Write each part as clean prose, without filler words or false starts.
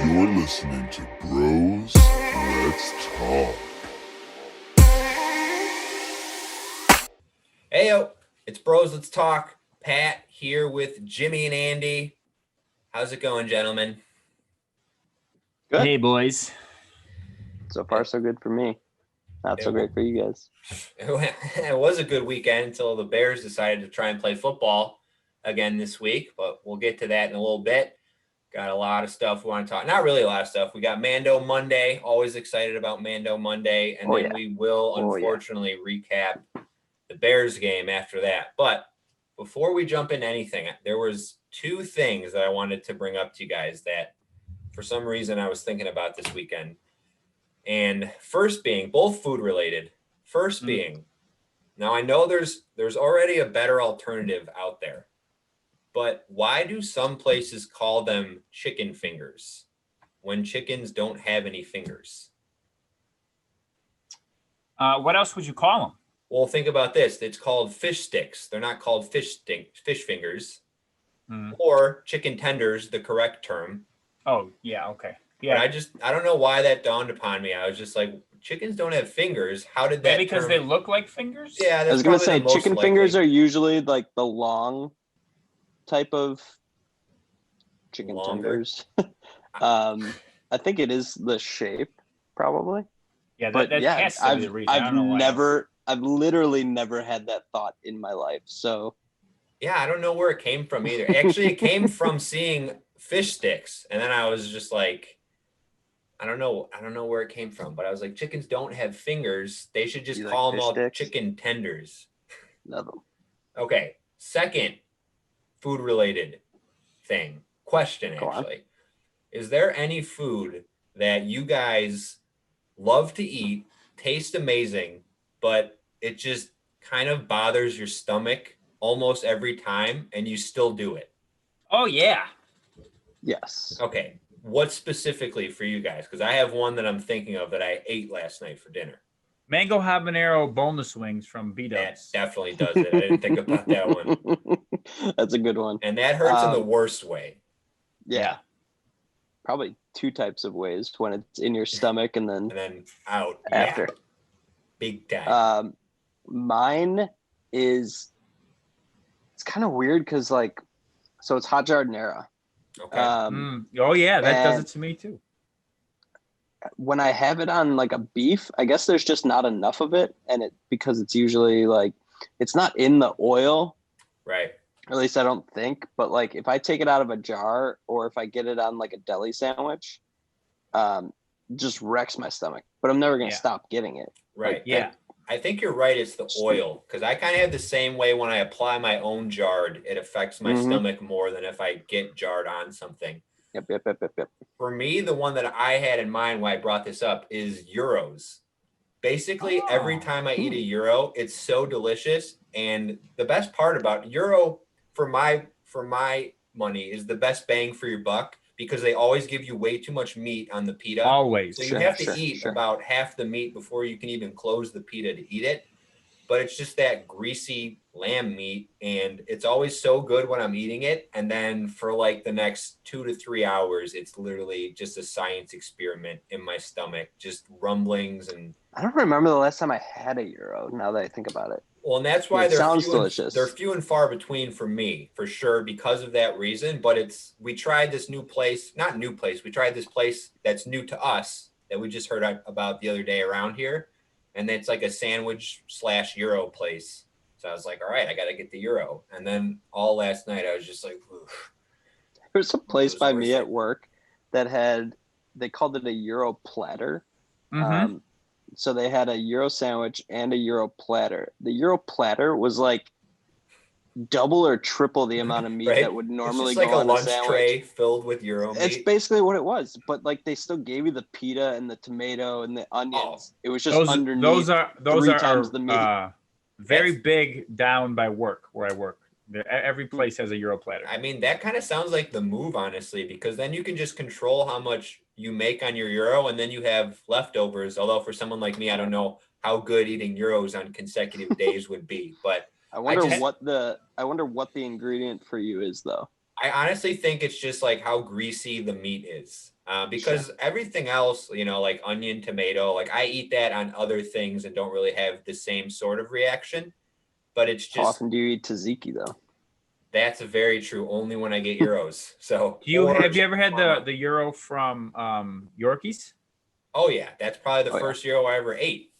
You're listening to Bros Let's Talk. Heyo, it's Bros Let's Talk. Pat here with Jimmy and Andy. How's it going, gentlemen? Good. Hey, boys. So far, so good for me. Not so great for you guys. It was a good weekend until the Bears decided to try and play football again this week, but we'll get to that in a little bit. Got a lot of stuff we want to talk. Not really a lot of stuff. We got Mando Monday. Always excited about Mando Monday. And then we will unfortunately recap the Bears game after that. But before we jump into anything, there was two things that I wanted to bring up to you guys that for some reason I was thinking about this weekend. And first being, both food related. First being, now I know there's already a better alternative out there. But why do some places call them chicken fingers when chickens don't have any fingers? What else would you call them? Well, think about this. It's called fish sticks. They're not called fish fingers. Or chicken tenders, the correct term. Oh, yeah, okay. Yeah. But I don't know why that dawned upon me. I was just like, chickens don't have fingers. How did that? Maybe because they look like fingers? Yeah, that's I was going to say chicken likely. fingers are usually like the long type of chicken tenders. I think it is the shape, probably. Yeah, that has to be the reason. I've literally never had that thought in my life. So yeah, I don't know where it came from either. Actually, it came from seeing fish sticks, and then I was just like, I don't know where it came from, but I was like, chickens don't have fingers. They should just call them all sticks? Chicken tenders. Love them. Okay, second food-related question, actually. Is there any food that you guys love to eat, taste amazing, but it just kind of bothers your stomach almost every time, and you still do it? Oh, yeah. Yes. Okay. What specifically for you guys? Because I have one that I'm thinking of that I ate last night for dinner. Mango habanero boneless wings from B-Dubs. That definitely does it. I didn't think about that one. That's a good one. And that hurts in the worst way. Yeah. Probably two types of ways, when it's in your stomach and then out after. Yeah. Big time. Mine is, it's kind of weird because so it's hot giardiniera. Okay. Oh yeah, that does it to me too. When I have it on like a beef, I guess there's just not enough of it, and because it's usually it's not in the oil, right? Or at least I don't think. But if I take it out of a jar or if I get it on a deli sandwich, just wrecks my stomach. But I'm never gonna stop getting it. Right. I think you're right. It's the oil, because I kind of have the same way when I apply my own jarred. It affects my stomach more than if I get jarred on something. Yep. For me, the one that I had in mind when I brought this up is gyros. Basically, every time I eat a gyro, it's so delicious. And the best part about gyro, for my money, is the best bang for your buck, because they always give you way too much meat on the pita. Always. So you have to eat about half the meat before you can even close the pita to eat it. But it's just that greasy lamb meat, and it's always so good when I'm eating it. And then for the next 2 to 3 hours, it's literally just a science experiment in my stomach, just rumblings. And I don't remember the last time I had a gyro, now that I think about it. Well, and that's why delicious. They're few and far between for me, for sure, because of that reason. But we tried this we tried this place that's new to us that we just heard about the other day around here. And it's like a sandwich / gyro place. So I was like, all right, I got to get the gyro. And then all last night, I was just like, oof. There's a place by me at work that they called it a gyro platter. So they had a gyro sandwich and a gyro platter. The gyro platter was double or triple the amount of meat that would normally go on a sandwich. It's like a lunch tray filled with gyro meat. It's basically what it was, but they still gave you the pita and the tomato and the onions. It was just underneath. Those are times the meat. Very big down by work where I work. Every place has a gyro platter. I mean, that kind of sounds like the move, honestly, because then you can just control how much you make on your gyro, and then you have leftovers. Although for someone like me, I don't know how good eating gyros on consecutive days would be, but I wonder what the ingredient for you is, though. I honestly think it's just like how greasy the meat is. Because everything else, like onion, tomato, like I eat that on other things and don't really have the same sort of reaction. But it's How just often do you eat tzatziki though? that's very true. Only when I get euros. So Have you ever had the euro from Yorkies? Oh yeah, that's probably the Oh, yeah. first euro I ever ate.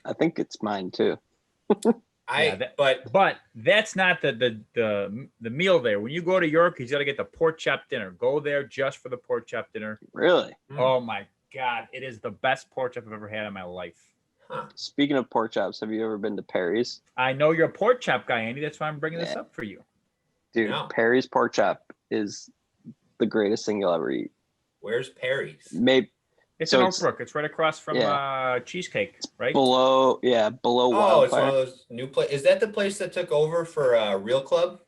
I think it's mine too. But that's not the meal there. When you go to York, you got to get the pork chop dinner. Go there just for the pork chop dinner. Really? Oh my God, it is the best pork chop I've ever had in my life. Huh. Speaking of pork chops, have you ever been to Perry's? I know you're a pork chop guy, Andy. That's why I'm bringing this up for you. Dude, No. Perry's pork chop is the greatest thing you'll ever eat. Where's Perry's? Maybe It's in Oak Brook. It's right across from Cheesecake, right? below Oh, it's one Wildfire. of those new places. Is that the place that took over for Real Club?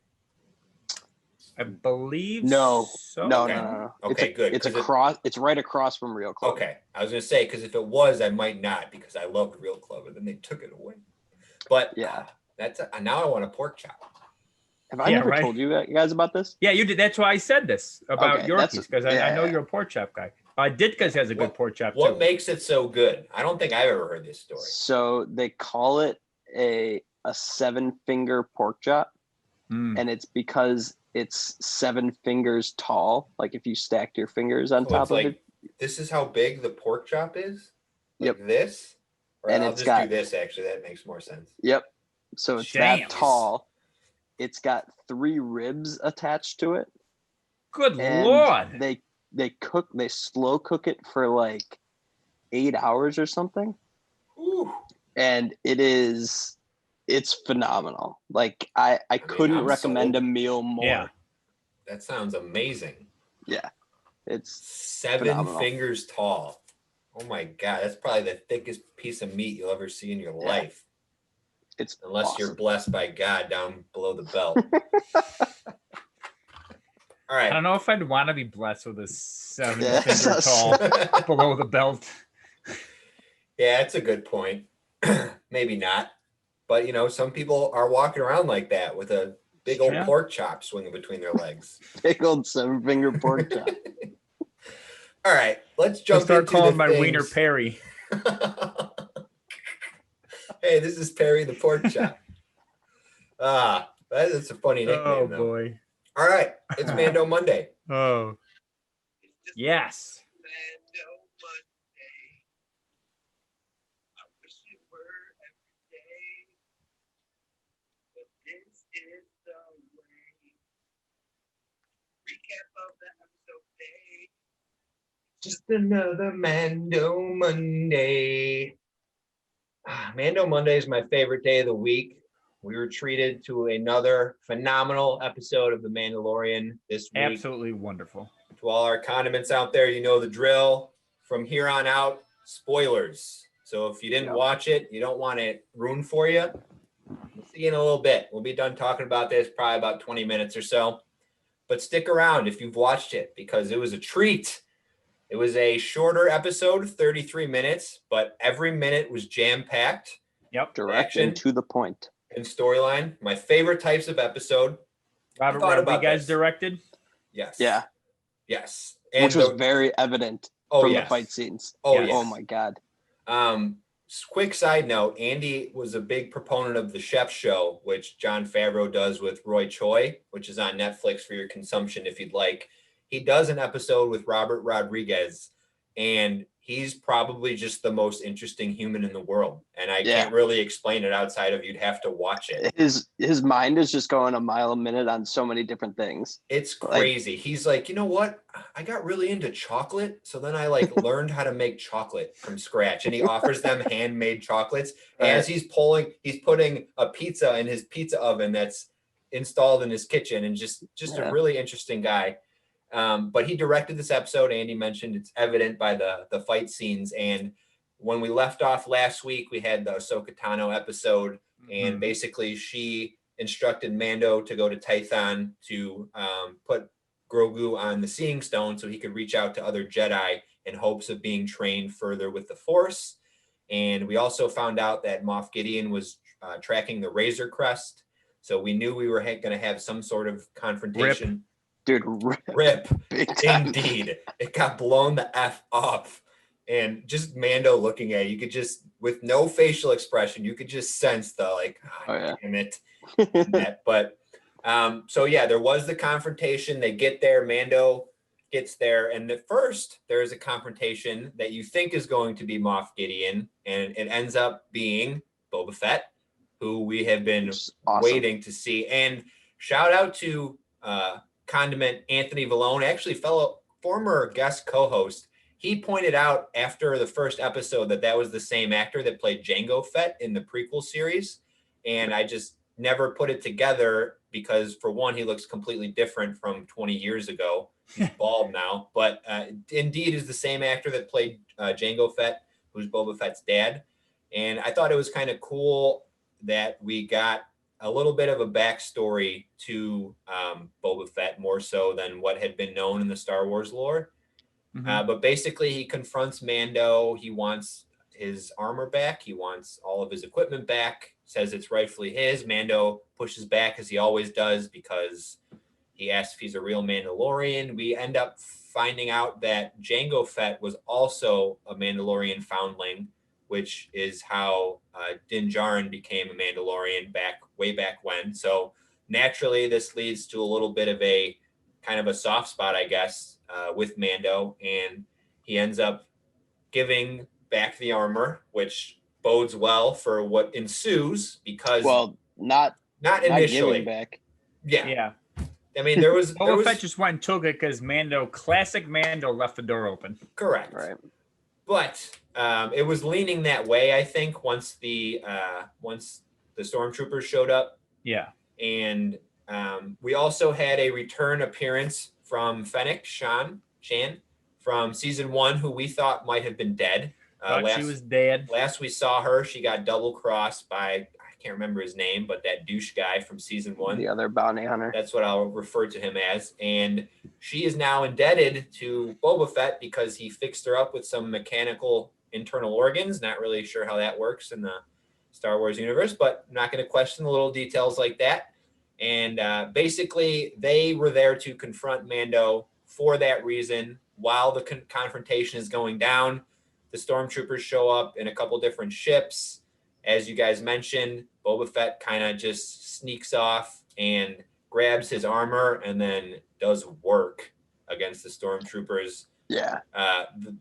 I believe No. so. No, Okay. no. Okay, good. It's right across from Real Club. Okay, I was gonna say because if it was, I might not because I loved Real Club and then they took it away. But Yeah. Now I want a pork chop. Have I never told you guys about this? Yeah, you did. That's why I said this about Yorkies because I know you're a pork chop guy. Ditka's has a good pork chop too. What makes it so good? I don't think I've ever heard this story. So they call it a 7-finger pork chop, and it's because it's 7 fingers tall. Like if you stacked your fingers on top of it. This is how big the pork chop is? Yep. Like this? Or And I'll it's just do this, actually. That makes more sense. Yep. So it's that tall. It's got 3 ribs attached to it. Good Lord. They slow cook it for like 8 hours or something. Ooh. And it's phenomenal. Like I couldn't recommend a meal more. Yeah. That sounds amazing. Yeah. It's 7 phenomenal. fingers tall. Oh my God. That's probably the thickest piece of meat you'll ever see in your life. It's Unless awesome. you're blessed by God down below the belt. All right. I don't know if I'd want to be blessed with a 7-finger tall below the belt. Yeah, that's a good point. Maybe not. But, some people are walking around like that with a big old pork chop swinging between their legs. Big old 7-finger pork chop. All right, let's jump start into calling the my things. wiener Perry. Hey, this is Perry the pork chop. That's a funny nickname. Oh though. boy! All right, it's Mando Monday. Oh, yes. Just another Mando Monday. Mando Monday is my favorite day of the week. We were treated to another phenomenal episode of The Mandalorian this week. Absolutely wonderful. To all our condiments out there, you know the drill. From here on out, spoilers. So if you didn't watch it, you don't want it ruined for you. We'll see you in a little bit. We'll be done talking about this probably about 20 minutes or so. But stick around if you've watched it because it was a treat. It was a shorter episode, 33 minutes, but every minute was jam-packed. Yep. Direct and to the point. And storyline. My favorite types of episode. Robert Rodriguez directed? Yes. Yeah. Yes. And which was very evident from the fight scenes. Oh, yes. Oh, my God. Quick side note, Andy was a big proponent of the Chef Show, which Jon Favreau does with Roy Choi, which is on Netflix for your consumption if you'd like. He does an episode with Robert Rodriguez, and he's probably just the most interesting human in the world. And I can't really explain it outside of you'd have to watch it. His mind is just going a mile a minute on so many different things. It's crazy. He's like, you know what? I got really into chocolate. So then I learned how to make chocolate from scratch. And he offers them handmade chocolates. As he's putting a pizza in his pizza oven that's installed in his kitchen, and just a really interesting guy. But he directed this episode. Andy mentioned it's evident by the fight scenes. And when we left off last week, we had the Ahsoka Tano episode, and basically she instructed Mando to go to Tython to put Grogu on the Seeing Stone so he could reach out to other Jedi in hopes of being trained further with the Force. And we also found out that Moff Gideon was tracking the Razor Crest. So we knew we were going to have some sort of confrontation. Dude, Rip. big time. Indeed. It got blown the F up. And just Mando looking at it, you could just, with no facial expression, you could just sense the like, Oh, yeah. damn it. That. But so yeah, there was the confrontation. They get there, Mando gets there, and at first there is a confrontation that you think is going to be Moff Gideon, and it ends up being Boba Fett, who we have been Awesome. waiting to see. And shout out to Condiment Anthony Vallone, actually former guest co-host. He pointed out after the first episode that was the same actor that played Jango Fett in the prequel series. And I just never put it together because, for one, he looks completely different from 20 years ago. He's bald now. But indeed is the same actor that played Jango Fett, who's Boba Fett's dad. And I thought it was kind of cool that we got a little bit of a backstory to Boba Fett, more so than what had been known in the Star Wars lore. But basically, he confronts Mando. He wants his armor back. He wants all of his equipment back, says it's rightfully his. Mando pushes back, as he always does, because he asks if he's a real Mandalorian. We end up finding out that Jango Fett was also a Mandalorian foundling, which is how Din Djarin became a Mandalorian way back when. So naturally, this leads to a little bit of a kind of a soft spot, I guess, with Mando, and he ends up giving back the armor, which bodes well for what ensues, because not initially giving back. Yeah. I mean, there was Boba Fett just went and took it because classic Mando left the door open. Correct. Right. But it was leaning that way, I think, once the stormtroopers showed up. Yeah. And we also had a return appearance from Fennec Shan from season 1, who we thought might have been dead. She was dead. Last we saw her, she got double crossed by, I can't remember his name, but that douche guy from season 1. The other bounty hunter. That's what I'll refer to him as. And she is now indebted to Boba Fett because he fixed her up with some mechanical internal organs. Not really sure how that works in the Star Wars universe, but I'm not going to question the little details like that. And basically, they were there to confront Mando for that reason. While the confrontation is going down, the stormtroopers show up in a couple different ships. As you guys mentioned, Boba Fett kind of just sneaks off and grabs his armor and then does work against the stormtroopers. Yeah.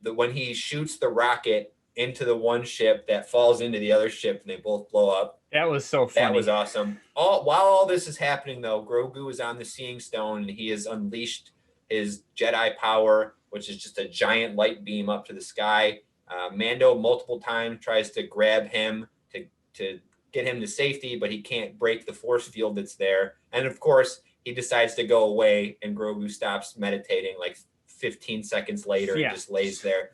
When he shoots the rocket into the one ship that falls into the other ship and they both blow up. That was so funny. That was awesome. While all this is happening, though, Grogu is on the Seeing Stone and he has unleashed his Jedi power, which is just a giant light beam up to the sky. Mando multiple times tries to grab him to get him to safety, but he can't break the force field that's there. And of course, he decides to go away and Grogu stops meditating like 15 seconds later and just lays there.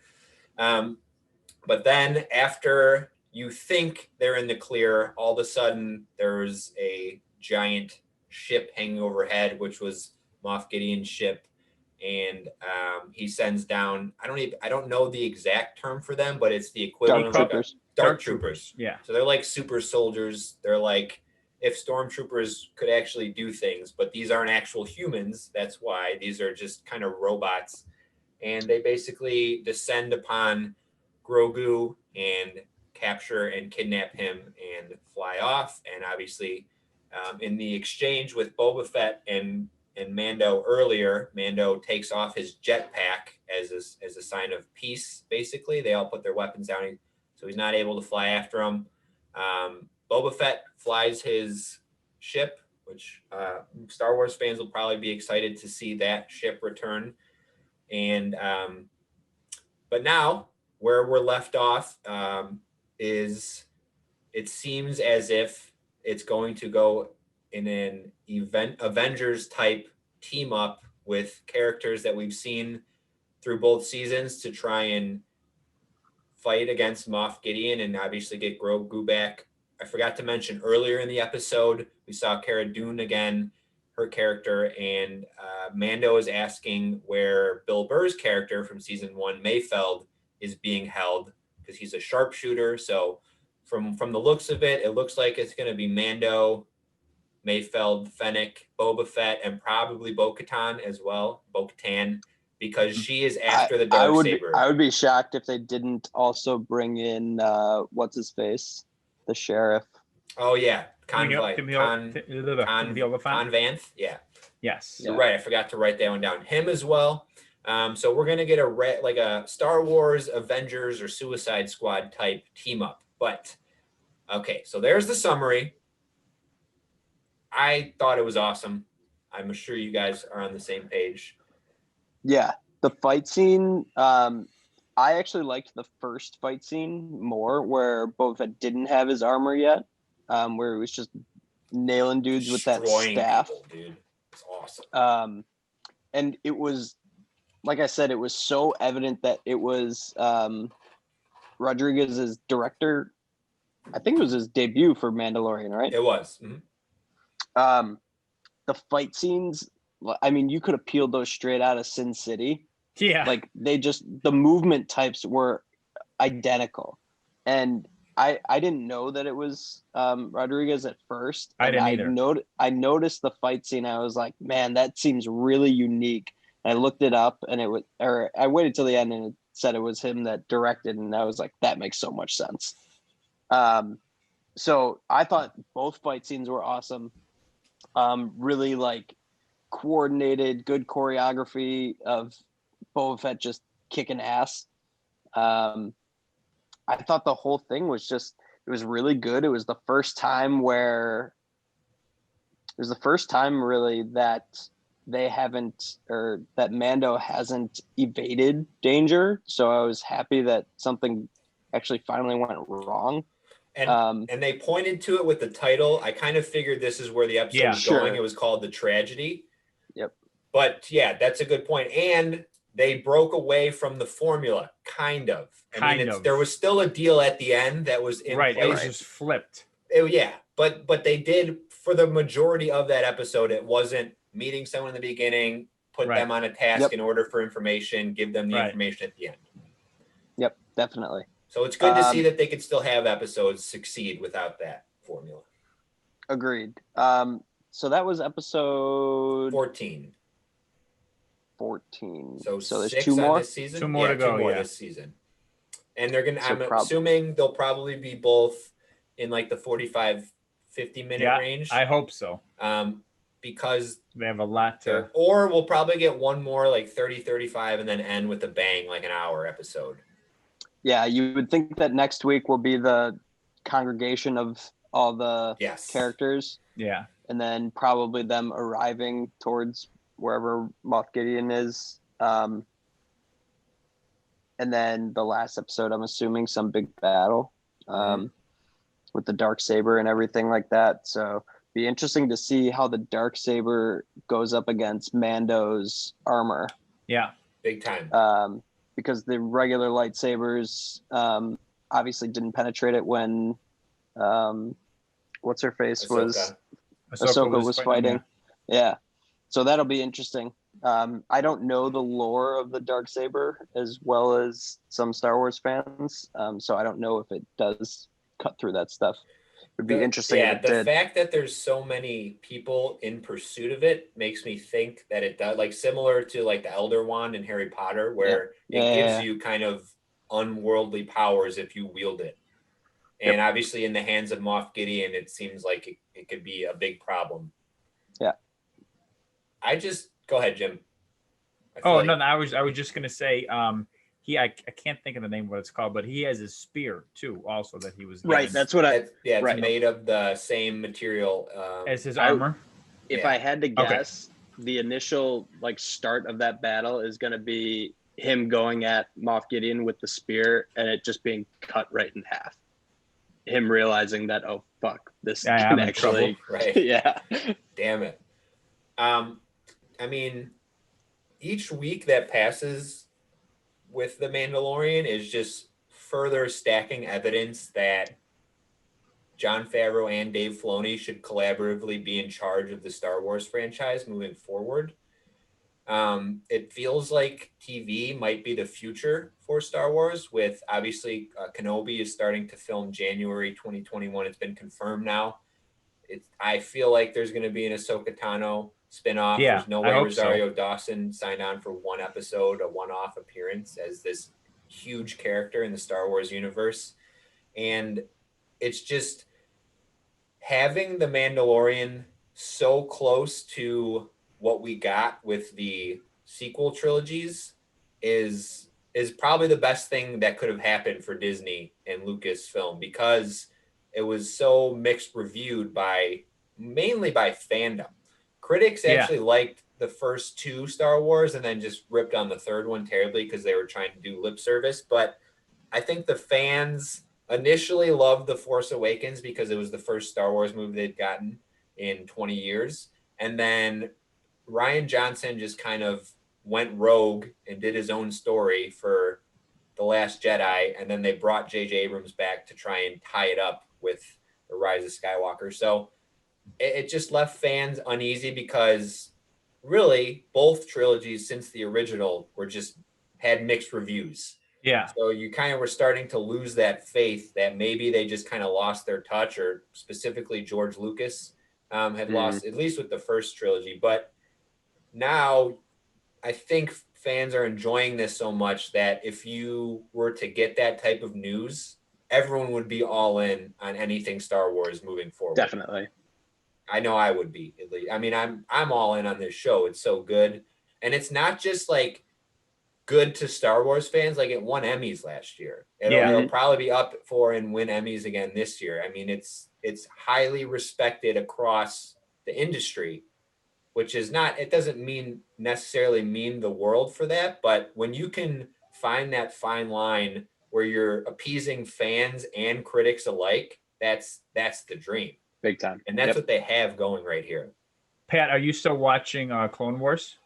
But then after you think they're in the clear, all of a sudden there's a giant ship hanging overhead, which was Moff Gideon's ship. And he sends down, I don't know the exact term for them, but it's the equivalent of Dark Troopers. Yeah. So they're like super soldiers. They're like if stormtroopers could actually do things, but these aren't actual humans. That's why these are just kind of robots. And they basically descend upon Grogu and capture and kidnap him and fly off. And obviously, in the exchange with Boba Fett and Mando earlier, Mando takes off his jetpack as a sign of peace. Basically, they all put their weapons down, so he's not able to fly after him. Boba Fett flies his ship, which Star Wars fans will probably be excited to see that ship return. And but now where we're left off is it seems as if it's going to go in an Avengers type team up with characters that we've seen through both seasons to try and fight against Moff Gideon and obviously get Grogu back. I forgot to mention earlier in the episode, we saw Cara Dune again, her character, and Mando is asking where Bill Burr's character from season 1, Mayfeld, is being held because he's a sharpshooter. So from the looks of it, it looks like it's going to be Mando, Mayfeld, Fennec, Boba Fett, and probably Bo-Katan as well, Bo-Katan, because she is after the Darksaber. I would be shocked if they didn't also bring in what's his face, the sheriff. Oh yeah, Con Vanth. Yeah. Yes. You're right. I forgot to write that one down. Him as well. So we're gonna get a Star Wars, Avengers, or Suicide Squad type team up. But okay, so there's the summary. I thought it was awesome. I'm sure you guys are on the same page. Yeah, the fight scene. I actually liked the first fight scene more, where Boba Fett didn't have his armor yet, where it was just nailing dudes with that staff. People, dude. It's awesome. And it was, like I said, it was so evident that it was Rodriguez's director. I think it was his debut for Mandalorian, right? It was. Mm-hmm. The fight scenes, I mean, you could have peeled those straight out of Sin City. Yeah. Like the movement types were identical. And I didn't know that it was Rodriguez at first. I didn't either. I noticed the fight scene. I was like, man, that seems really unique. And I looked it up, and I waited till the end, and it said it was him that directed, and I was like, that makes so much sense. So I thought both fight scenes were awesome. Really like coordinated, good choreography of Boba Fett just kicking ass. I thought the whole thing was it was really good. It was the first time really that they haven't, or that Mando hasn't evaded danger. So I was happy that something actually finally went wrong. And they pointed to it with the title. I kind of figured this is where the episode was going. It was called The Tragedy. Yep. But yeah, that's a good point. And they broke away from the formula, kind of. There was still a deal at the end that was in place. It was just flipped. But they did, for the majority of that episode, it wasn't meeting someone in the beginning, put them on a task in order for information, give them the information at the end. Yep, definitely. So it's good to see that they could still have episodes succeed without that formula. Agreed. So that was episode 14. 14. So there's 6 two more this season. Two more to go. This season. And they're gonna. I'm assuming they'll probably be both in like the 45, 50-minute range. I hope so. Because they have a lot to. Or we'll probably get one more like 30, 35, and then end with a bang, like an hour episode. Yeah, you would think that next week will be the congregation of all the characters. Yeah. And then probably them arriving towards wherever Moff Gideon is. And then the last episode, I'm assuming some big battle with the Darksaber and everything like that. So be interesting to see how the Darksaber goes up against Mando's armor. Yeah, big time. Because the regular lightsabers obviously didn't penetrate it when what's her face Ahsoka was fighting. Yeah. So that'll be interesting. I don't know the lore of the Darksaber as well as some Star Wars fans. So I don't know if it does cut through that stuff. It'd be interesting. Yeah, the fact that there's so many people in pursuit of it makes me think that it does, like similar to like the Elder Wand in Harry Potter, where it gives you kind of unworldly powers if you wield it. And obviously in the hands of Moff Gideon, it seems like it could be a big problem. Yeah. Go ahead, Jim. No, I was just gonna say, I can't think of the name of what it's called, but he has his spear too, also that he was right. That's what it's made of the same material as his armor. If I had to guess, the initial start of that battle is going to be him going at Moff Gideon with the spear and it just being cut right in half. Him realizing that, oh fuck, this can actually right. Yeah. Damn it. I mean, each week that passes with The Mandalorian is just further stacking evidence that Jon Favreau and Dave Filoni should collaboratively be in charge of the Star Wars franchise moving forward. It feels like TV might be the future for Star Wars, with obviously Kenobi is starting to film January 2021. It's been confirmed now. I feel like there's going to be an Ahsoka Tano spinoff. Yeah, There's no I way hope Rosario Dawson signed on for one episode, a one-off appearance as this huge character in the Star Wars universe. And it's just having the Mandalorian so close to what we got with the sequel trilogies is probably the best thing that could have happened for Disney and Lucasfilm, because it was so mixed reviewed mainly by fandom. Critics actually liked the first two Star Wars and then just ripped on the third one terribly because they were trying to do lip service. But I think the fans initially loved The Force Awakens because it was the first Star Wars movie they'd gotten in 20 years. And then Rian Johnson just kind of went rogue and did his own story for The Last Jedi. And then they brought J.J. Abrams back to try and tie it up with The Rise of Skywalker. So it just left fans uneasy because really both trilogies since the original had mixed reviews. Yeah. So you kind of were starting to lose that faith that maybe they just kind of lost their touch, or specifically George Lucas had lost, at least with the first trilogy. But now I think fans are enjoying this so much that if you were to get that type of news, everyone would be all in on anything Star Wars moving forward. Definitely. I know I would be, at least. I mean, I'm all in on this show. It's so good. And it's not just like good to Star Wars fans. Like, it won Emmys last year. It'll probably be up for and win Emmys again this year. I mean, it's highly respected across the industry, which is not, it doesn't necessarily mean the world for that. But when you can find that fine line where you're appeasing fans and critics alike, that's the dream. Big time. And that's what they have going right here. Pat, are you still watching Clone Wars?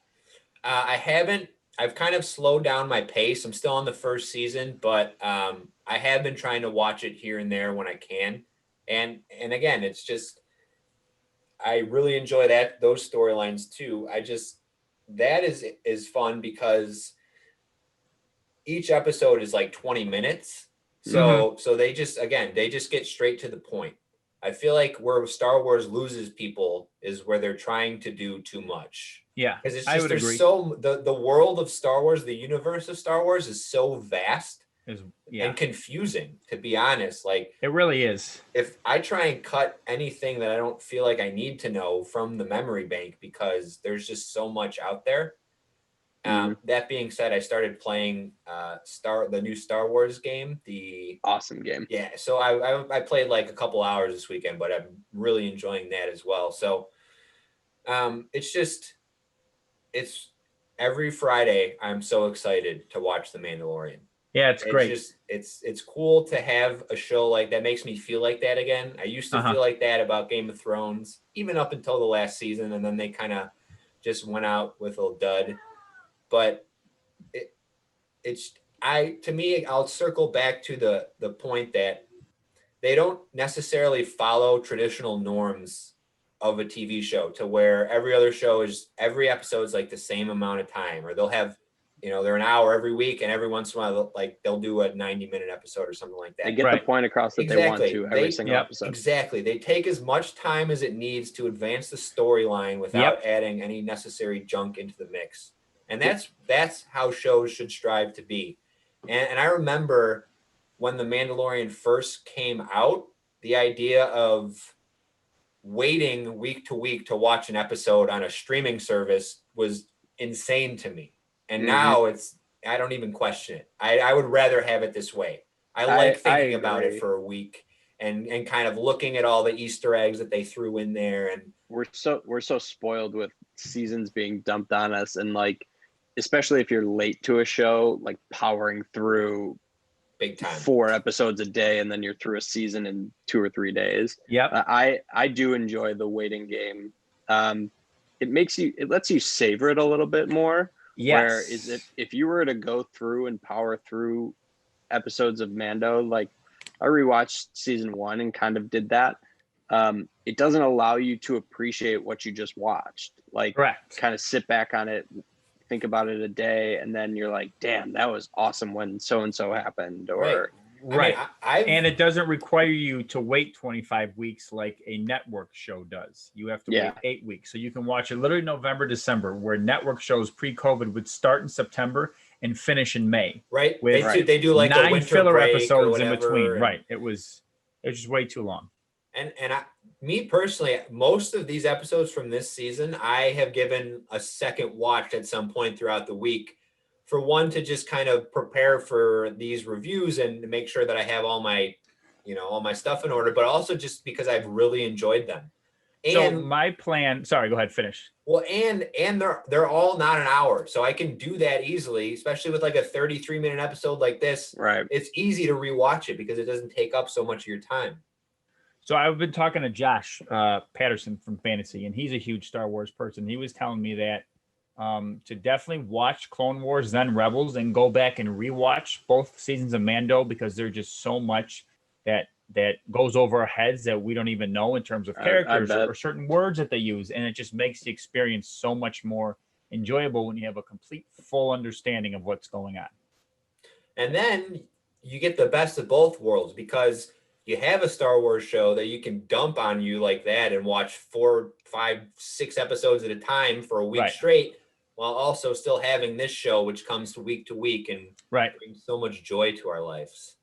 I haven't. I've kind of slowed down my pace. I'm still on the first season, but I have been trying to watch it here and there when I can. And again, it's just, I really enjoy those storylines too. That is fun because each episode is like 20 minutes. So they just get straight to the point. I feel like where Star Wars loses people is where they're trying to do too much. Yeah, because it's I just would there's agree. so the world of Star Wars, the universe of Star Wars is so vast and confusing, to be honest. Like, it really is. If I try and cut anything that I don't feel like I need to know from the memory bank, because there's just so much out there. That being said, I started playing the new Star Wars game. The awesome game. Yeah, so I played like a couple hours this weekend, but I'm really enjoying that as well. So it's every Friday I'm so excited to watch The Mandalorian. Yeah, it's great. It's cool to have a show like that. Makes me feel like that again. I used to feel like that about Game of Thrones, even up until the last season, and then they kind of just went out with a dud. But to me, I'll circle back to the point that they don't necessarily follow traditional norms of a TV show, to where every episode is like the same amount of time, or they'll have, they're an hour every week, and every once in a while, like they'll do a 90-minute episode or something like that. They get the point across that they want to every single episode. Exactly. They take as much time as it needs to advance the storyline without adding any necessary junk into the mix. And that's how shows should strive to be. And I remember when The Mandalorian first came out, the idea of waiting week to week to watch an episode on a streaming service was insane to me. And now I don't even question it. I would rather have it this way. I like thinking about it for a week and kind of looking at all the Easter eggs that they threw in there. And we're so spoiled with seasons being dumped on us, and like, especially if you're late to a show, like powering through big time 4 episodes a day, and then you're through a season in 2 or 3 days. I do enjoy the waiting game. It lets you savor it a little bit more. Whereas if you were to go through and power through episodes of Mando, like I rewatched season 1 and kind of did that. It doesn't allow you to appreciate what you just watched. Like, kind of sit back on it, think about it a day, and then you're like, damn, that was awesome when so and so happened. Or Right. I mean, and it doesn't require you to wait 25 weeks like a network show does. You have to wait 8 weeks. So you can watch it literally November, December, where network shows pre-COVID would start in September and finish in May. Right. With They do like a 9 winter filler break episodes or whatever, in between. and, Right. It was just way too long. And me personally, most of these episodes from this season, I have given a second watch at some point throughout the week, for one, to just kind of prepare for these reviews and to make sure that I have all my stuff in order, but also just because I've really enjoyed them. And so my plan, sorry, go ahead, finish. Well, and they're all not an hour, so I can do that easily, especially with like a 33-minute episode like this. Right. It's easy to rewatch it because it doesn't take up so much of your time. So I've been talking to Josh Patterson from Fantasy, and he's a huge Star Wars person. He was telling me that to definitely watch Clone Wars, then Rebels, and go back and rewatch both seasons of Mando, because there's just so much that goes over our heads that we don't even know in terms of characters or certain words that they use. And it just makes the experience so much more enjoyable when you have a complete, full understanding of what's going on. And then you get the best of both worlds, because you have a Star Wars show that you can dump on you like that and watch 4, 5, 6 episodes at a time for a week straight, while also still having this show, which comes to week and brings so much joy to our lives.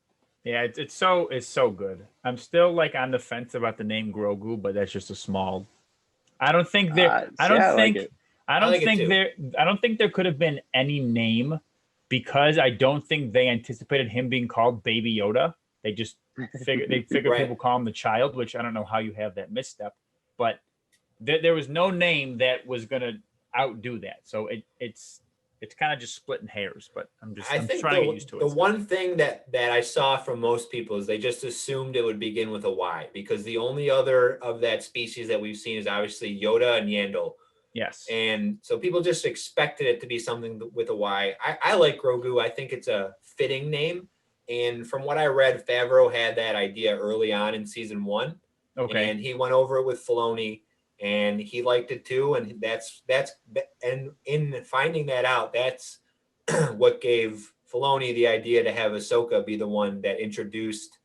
Yeah, it's so good. I'm still like on the fence about the name Grogu, but that's just a small. I don't think there. I don't think there could have been any name, because I don't think they anticipated him being called Baby Yoda. They just figured people call him the child, which I don't know how you have that misstep, but there was no name that was gonna outdo that. So it's kind of just splitting hairs, but I'm trying to get used to it. The one thing that I saw from most people is they just assumed it would begin with a Y, because the only other of that species that we've seen is obviously Yoda and Yandel. Yes. And so people just expected it to be something with a Y. I like Grogu. I think it's a fitting name. And from what I read, Favreau had that idea early on in season 1. Okay. And he went over it with Filoni, and he liked it too. And and in finding that out, that's what gave Filoni the idea to have Ahsoka be the one that introduced,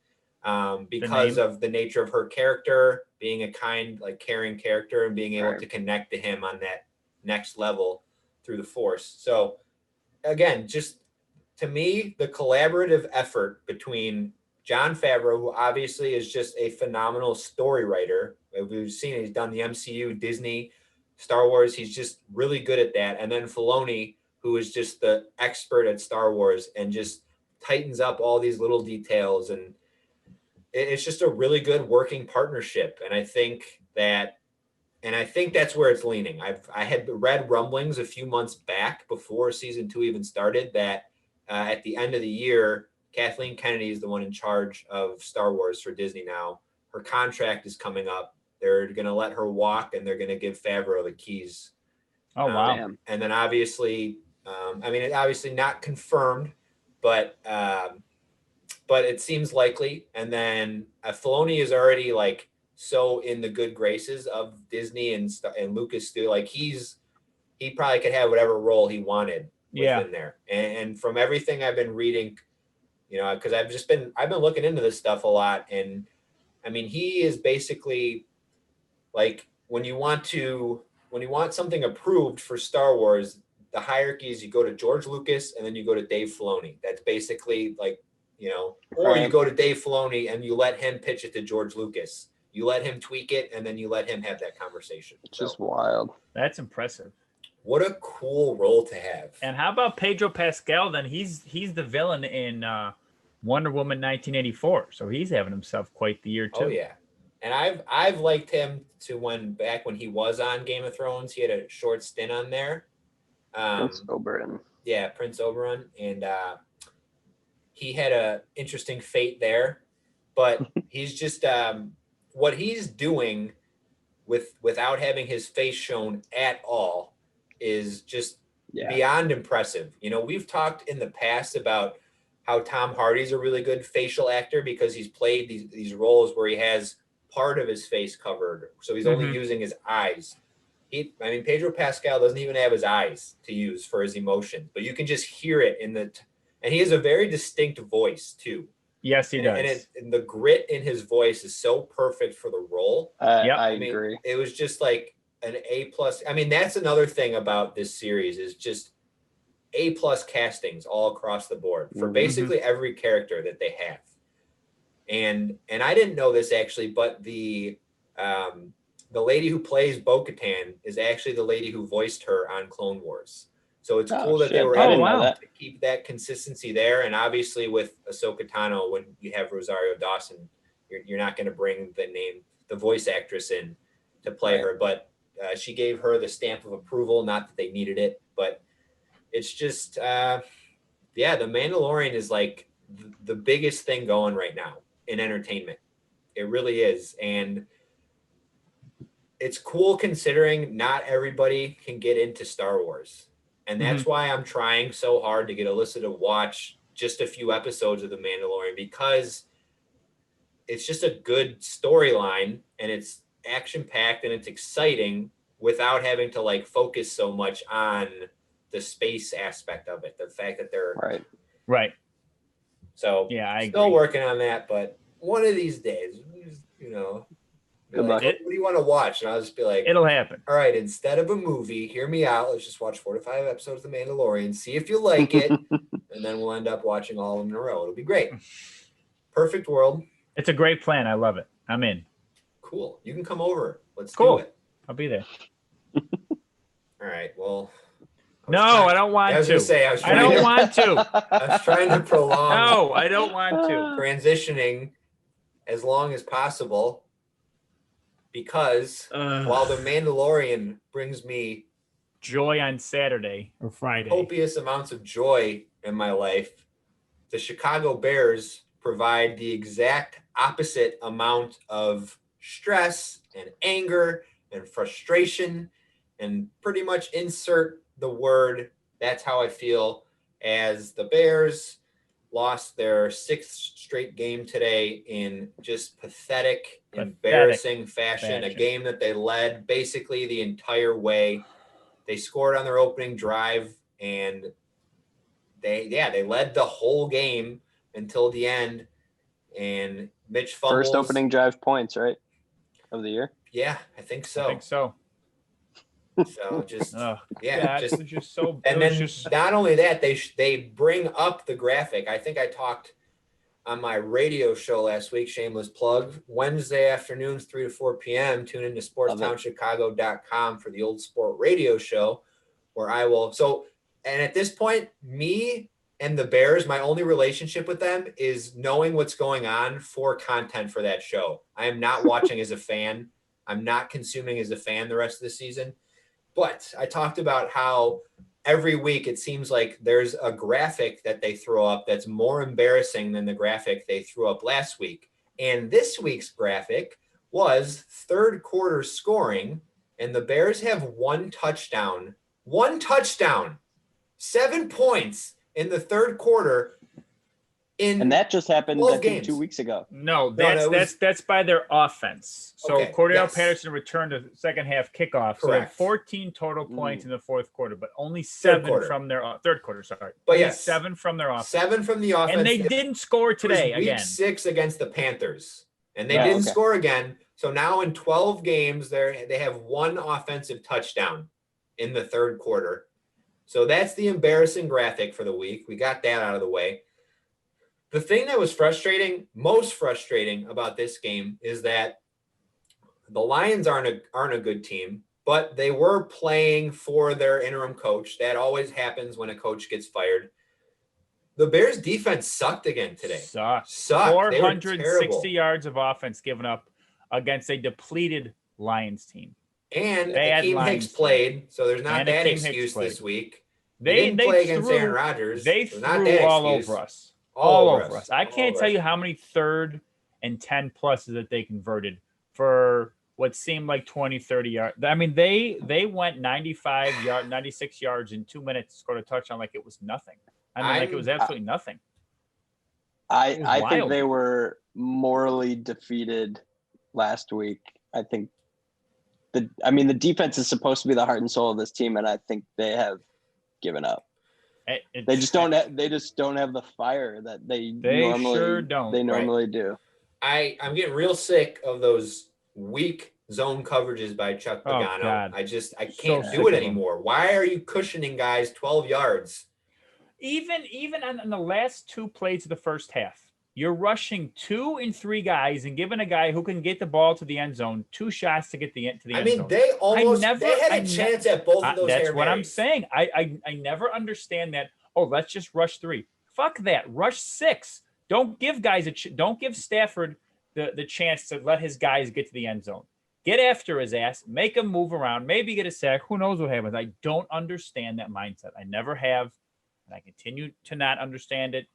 because of the nature of her character, being a kind, like caring character, and being able to connect to him on that next level through the Force. So again, just to me, the collaborative effort between Jon Favreau, who obviously is just a phenomenal story writer. We've seen it. He's done the MCU, Disney, Star Wars. He's just really good at that. And then Filoni, who is just the expert at Star Wars and just tightens up all these little details. And it's just a really good working partnership. And I think that's where it's leaning. I had read rumblings a few months back before season 2 even started that at the end of the year, Kathleen Kennedy is the one in charge of Star Wars for Disney now. Her contract is coming up. They're going to let her walk, and they're going to give Favreau the keys. Oh, wow. And then obviously, it's obviously not confirmed, but it seems likely. And then Filoni is already like so in the good graces of Disney and Lucas too. Like he probably could have whatever role he wanted within there. And from everything I've been reading, because I've been looking into this stuff a lot. And I mean, he is basically like, when you want something approved for Star Wars, the hierarchy is you go to George Lucas and then you go to Dave Filoni. That's basically like, or you go to Dave Filoni and you let him pitch it to George Lucas. You let him tweak it, and then you let him have that conversation. It's just wild. That's impressive. What a cool role to have. And how about Pedro Pascal? Then he's the villain in Wonder Woman 1984, so he's having himself quite the year too. Oh yeah, and I've liked him back when he was on Game of Thrones. He had a short stint on there. Prince Oberyn. Yeah, Prince Oberyn, and he had a interesting fate there. But he's just what he's doing without having his face shown at all is just beyond impressive. We've talked in the past about how Tom Hardy's a really good facial actor because he's played these roles where he has part of his face covered, so he's only using his eyes. Pedro Pascal doesn't even have his eyes to use for his emotion, but you can just hear it and he has a very distinct voice too. Yes, he does. And the grit in his voice is so perfect for the role. Yep. I agree. It was just like an A+. I mean, that's another thing about this series is just A+ castings all across the board for basically every character that they have. And I didn't know this actually, but the lady who plays Bo-Katan is actually the lady who voiced her on Clone Wars. So it's cool that they were able to keep that consistency there. And obviously with Ahsoka Tano, when you have Rosario Dawson, you're not going to bring the voice actress in to play her. But she gave her the stamp of approval, not that they needed it. But it's just, The Mandalorian is like the biggest thing going right now in entertainment. It really is. And it's cool considering not everybody can get into Star Wars. And that's why I'm trying so hard to get Alyssa to watch just a few episodes of The Mandalorian, because it's just a good storyline and it's action packed and it's exciting without having to like focus so much on the space aspect of it. The fact that they're right. So yeah, I still agree. working on that, but one of these days, Good luck. What do you want to watch? And I'll just be like, It'll happen. all right, instead of a movie, hear me out. Let's just watch 4 to 5 episodes of The Mandalorian, see if you like it, and then we'll end up watching all of them in a row. It'll be great. Perfect world. It's a great plan. I love it. I'm in. Cool. You can come over. Let's do it. I'll be there. All right. Well. I don't want to. I was going to say, I don't want to. I was trying to prolong. No, I don't want to. Transitioning as long as possible. Because while The Mandalorian brings me joy on Saturday or Friday, copious amounts of joy in my life, the Chicago Bears provide the exact opposite amount of stress and anger and frustration, and pretty much insert the word "that's how I feel," as the Bears lost their 6th straight game today in just pathetic, embarrassing fashion. A game that they led basically the entire way. They scored on their opening drive, and they led the whole game until the end. And Mitch fumbles. First opening drive points, right, of the year? Yeah, I think so. So just it was just so. And then not only that, they bring up the graphic. I think I talked on my radio show last week. Shameless plug. Wednesday afternoons, 3 to 4 p.m. Tune into SportsTownChicago.com for the Old Sport Radio Show, where I will. So, and at this point, me and the Bears, my only relationship with them is knowing what's going on for content for that show. I am not watching as a fan. I'm not consuming as a fan the rest of the season. But I talked about how every week it seems like there's a graphic that they throw up that's more embarrassing than the graphic they threw up last week. And this week's graphic was third quarter scoring, and the Bears have one touchdown, 7 points in the third quarter. And that just happened, I think, games. 2 weeks ago. No, that's by their offense. So Cordell Patterson returned a second half kickoff. So they had 14 total points in the fourth quarter, but only 7 from their third quarter. Sorry, but 7 from their offense. 7 from the offense, and they didn't score today again. Week 6 against the Panthers, and they didn't score again. So now in 12 games, they have one offensive touchdown in the third quarter. So that's the embarrassing graphic for the week. We got that out of the way. The thing that was most frustrating about this game is that the Lions aren't a good team, but they were playing for their interim coach. That always happens when a coach gets fired. The Bears defense sucked again today. Sucked. 460 yards of offense given up against a depleted Lions team. And Akeem Hicks played, so there's not that excuse this week. They didn't play against Aaron Rodgers. They threw all over us. All over us. I can't tell you how many 3rd and 10 pluses that they converted for what seemed like 20, 30 yards. I mean, they went 96 yards in 2 minutes, scored a touchdown like it was nothing. I mean, like it was absolutely nothing. I think they were morally defeated last week. I think the defense is supposed to be the heart and soul of this team, and I think they have given up. They just don't have the fire that they normally sure don't. They normally do. I'm getting real sick of those weak zone coverages by Chuck Pagano. God. I can't So do it anymore. Why are you cushioning guys 12 yards? Even on the last 2 plays of the first half, you're rushing 2 and 3 guys and giving a guy who can get the ball to the end zone 2 shots to get to the end zone. I mean, they had a chance at both of those. That's what I'm saying. I never understand that. Oh, let's just rush 3. Fuck that. Rush 6. Don't give guys don't give Stafford the chance to let his guys get to the end zone. Get after his ass, make him move around, maybe get a sack. Who knows what happens? I don't understand that mindset. I never have, and I continue to not understand it.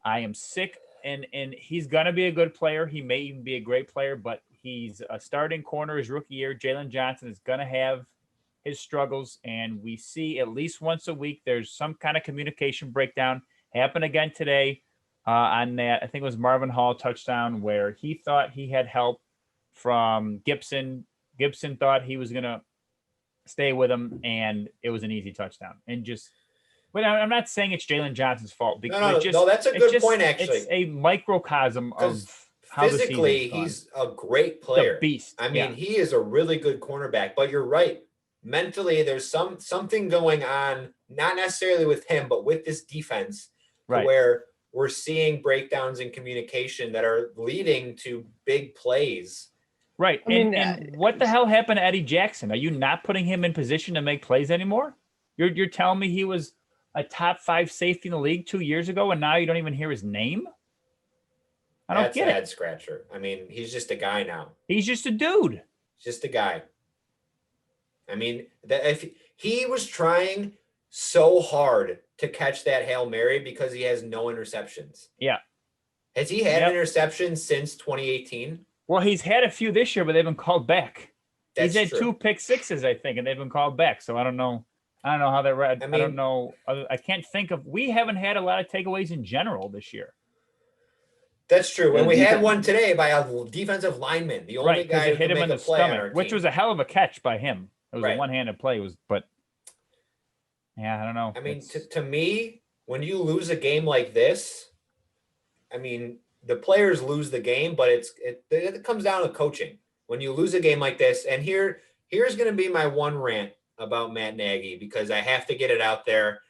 I am sick, and he's gonna be a good player. He may even be a great player, but he's a starting corner his rookie year. Jalen Johnson is gonna have his struggles, and we see at least once a week there's some kind of communication breakdown. Happened again today on that, I think it was Marvin Hall touchdown, where he thought he had help from Gibson. Gibson thought he was gonna stay with him, and it was an easy touchdown. And just, but I'm not saying it's Jalen Johnson's fault, because no, that's a good point. Actually, it's a microcosm of how physically he's a great player, the beast. I mean, he is a really good cornerback. But you're right. Mentally, there's something going on, not necessarily with him, but with this defense, right, where we're seeing breakdowns in communication that are leading to big plays. Right. And what the hell happened to Eddie Jackson? Are you not putting him in position to make plays anymore? You're telling me he was a top 5 safety in the league 2 years ago, and now you don't even hear his name? I don't get it. That's a head scratcher. I mean, he's just a guy now. He's just a dude. Just a guy. I mean, if he was trying so hard to catch that Hail Mary because he has no interceptions. Yeah. Has he had an interception since 2018? Well, he's had a few this year, but they've been called back. That's he's had true. 2 pick sixes, I think, and they've been called back. So I don't know how that read. I don't know. I can't think of. We haven't had a lot of takeaways in general this year. That's true. And we had one today by a defensive lineman, the only guy who hit could him make in a the play on stomach, our which team. was a hell of a catch by him. It was a one-handed play. But yeah, I don't know. I mean, to me, when you lose a game like this, I mean, the players lose the game, but it comes down to coaching. When you lose a game like this, and here's going to be my one rant about Matt Nagy, because I have to get it out there.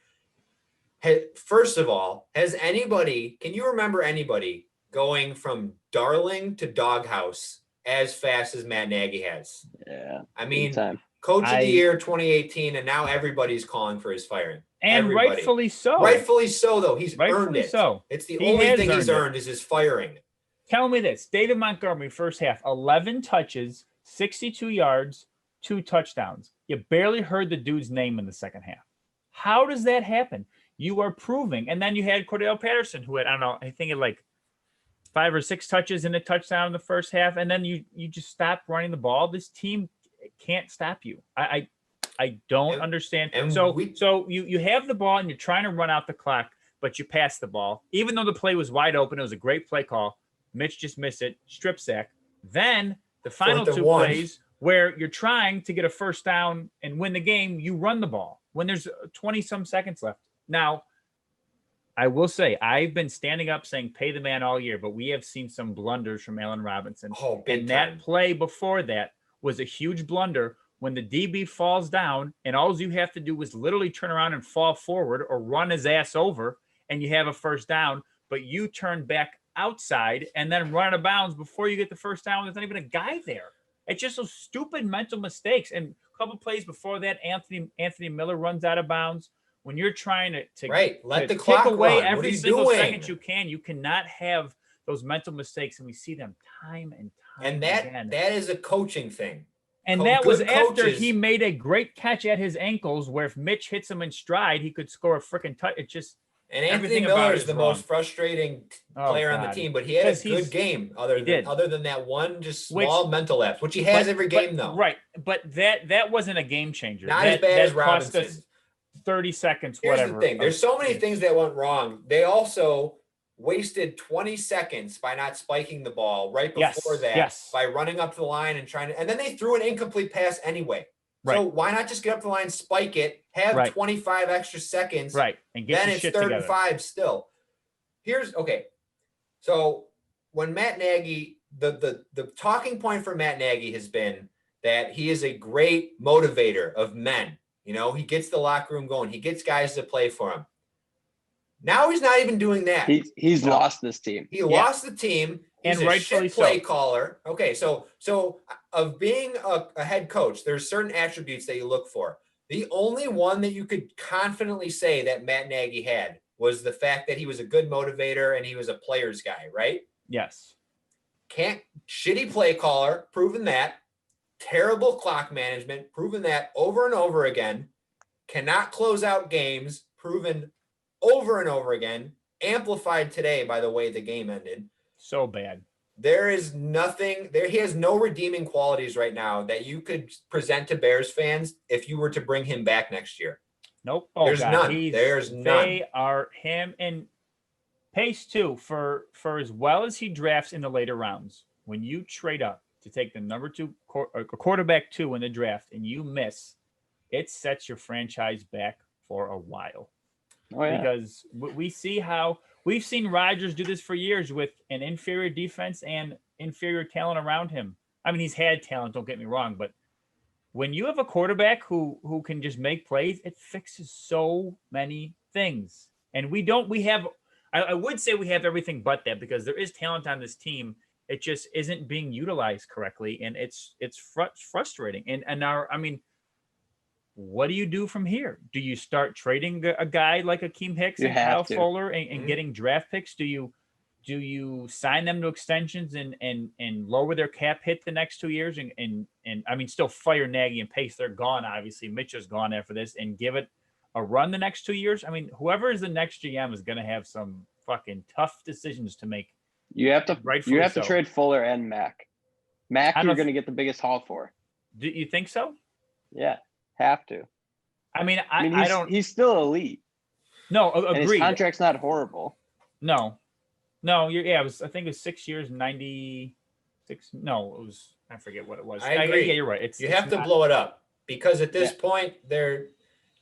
First of all, can you remember anybody going from darling to doghouse as fast as Matt Nagy has? Yeah. I mean, Coach of the Year 2018, and now everybody's calling for his firing. And everybody. Rightfully so. Rightfully so, though. He's earned it. So. It's the only thing he's earned is his firing. Tell me this. David Montgomery, first half, 11 touches, 62 yards, 2 touchdowns. You barely heard the dude's name in the second half. How does that happen? You are proving. And then you had Cordell Patterson, who had, I don't know, I think it like 5 or 6 touches and a touchdown in the first half. And then you just stop running the ball. This team can't stop you. I don't understand. So you have the ball and you're trying to run out the clock, but you pass the ball. Even though the play was wide open, it was a great play call. Mitch just missed it, strip sack. Then the final 2 plays where you're trying to get a first down and win the game, you run the ball when there's 20-some seconds left. Now, I will say, I've been standing up saying pay the man all year, but we have seen some blunders from Allen Robinson. And that play before that was a huge blunder when the DB falls down and all you have to do is literally turn around and fall forward or run his ass over and you have a first down, but you turn back outside and then run out of bounds before you get the first down. There's not even a guy there. It's just those stupid mental mistakes. And a couple plays before that, Anthony Miller runs out of bounds. When you're trying to let the clock away run. every single second you cannot have those mental mistakes. And we see them time and time again. That is a coaching thing. And that was after he made a great catch at his ankles, where if Mitch hits him in stride, he could score a freaking touch. It just Anthony Miller is the most frustrating player on the team, but he had a good game other than that one just small mental lapse, which he has every game though. Right, but that wasn't a game changer. Not as bad as Robinson. 30 seconds, Here's whatever. the thing. There's so many things that went wrong. They also wasted 20 seconds by not spiking the ball right before that, by running up the line and and then they threw an incomplete pass anyway. Right. So why not just get up the line, spike it, have Right. 25 extra seconds, Right. And get then your it's shit 3rd together. and 5 still. Okay. So when Matt Nagy, the talking point for Matt Nagy has been that he is a great motivator of men. You know, he gets the locker room going. He gets guys to play for him. Now he's not even doing that. He's lost this team. He lost the team. He's And a rightfully shit play so. caller. Okay, so of being a head coach, there's certain attributes that you look for. The only one that you could confidently say that Matt Nagy had was the fact that he was a good motivator and he was a player's guy, right? Yes. Shitty play caller, proven that. Terrible clock management, proven that over and over again. Cannot close out games, proven over and over again. Amplified today by the way the game ended. So bad. There is nothing there. He has no redeeming qualities right now that you could present to Bears fans if you were to bring him back next year. Nope. Oh, There's God. none. There's none. They are him and Pace too. For as well as he drafts in the later rounds, when you trade up to take the number 2 quarterback 2 in the draft and you miss, it sets your franchise back for a while. Oh, yeah. Because we see how we've seen Rodgers do this for years with an inferior defense and inferior talent around him. I mean, he's had talent, don't get me wrong, but when you have a quarterback who can just make plays, it fixes so many things. And I would say we have everything but that, because there is talent on this team. It just isn't being utilized correctly, and it's frustrating. And what do you do from here? Do you start trading a guy like Akeem Hicks and Kyle Fuller and getting draft picks? Do you sign them to extensions and lower their cap hit the next 2 years and I mean, still fire Nagy and Pace? They're gone, obviously. Mitch is gone after this, and give it a run the next 2 years. I mean, whoever is the next GM is going to have some fucking tough decisions to make. You have to trade Fuller and Mack. Mack, you're going to get the biggest haul for. Do you think so? Yeah, have to. I mean, I don't. He's still elite. No, agreed. And his contract's not horrible. No. I think it was 6 years, 96. No, it was. I forget what it was. I agree. Yeah, you're right. You have to blow it up, because at this point,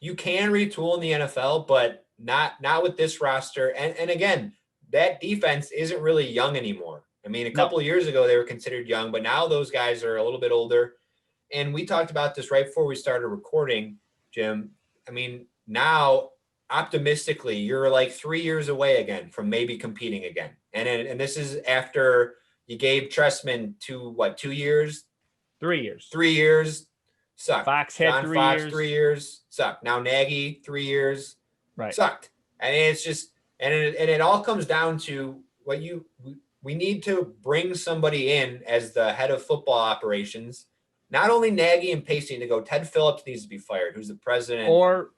you can retool in the NFL, but not with this roster. And again, that defense isn't really young anymore. I mean, a couple of years ago they were considered young, but now those guys are a little bit older. And we talked about this right before we started recording, Jim. I mean, now optimistically, you're like 3 years away again from maybe competing again. And this is after you gave Trestman 2 years? 3 years. 3 years. Sucked. Fox had John 3 Fox, years. 3 years. Sucked. Now Nagy, 3 years. Right. Sucked. I mean, it's just, and it all comes down to we need to bring somebody in as the head of football operations. Not only Nagy and Pace need to go, Ted Phillips needs to be fired, who's the president. Or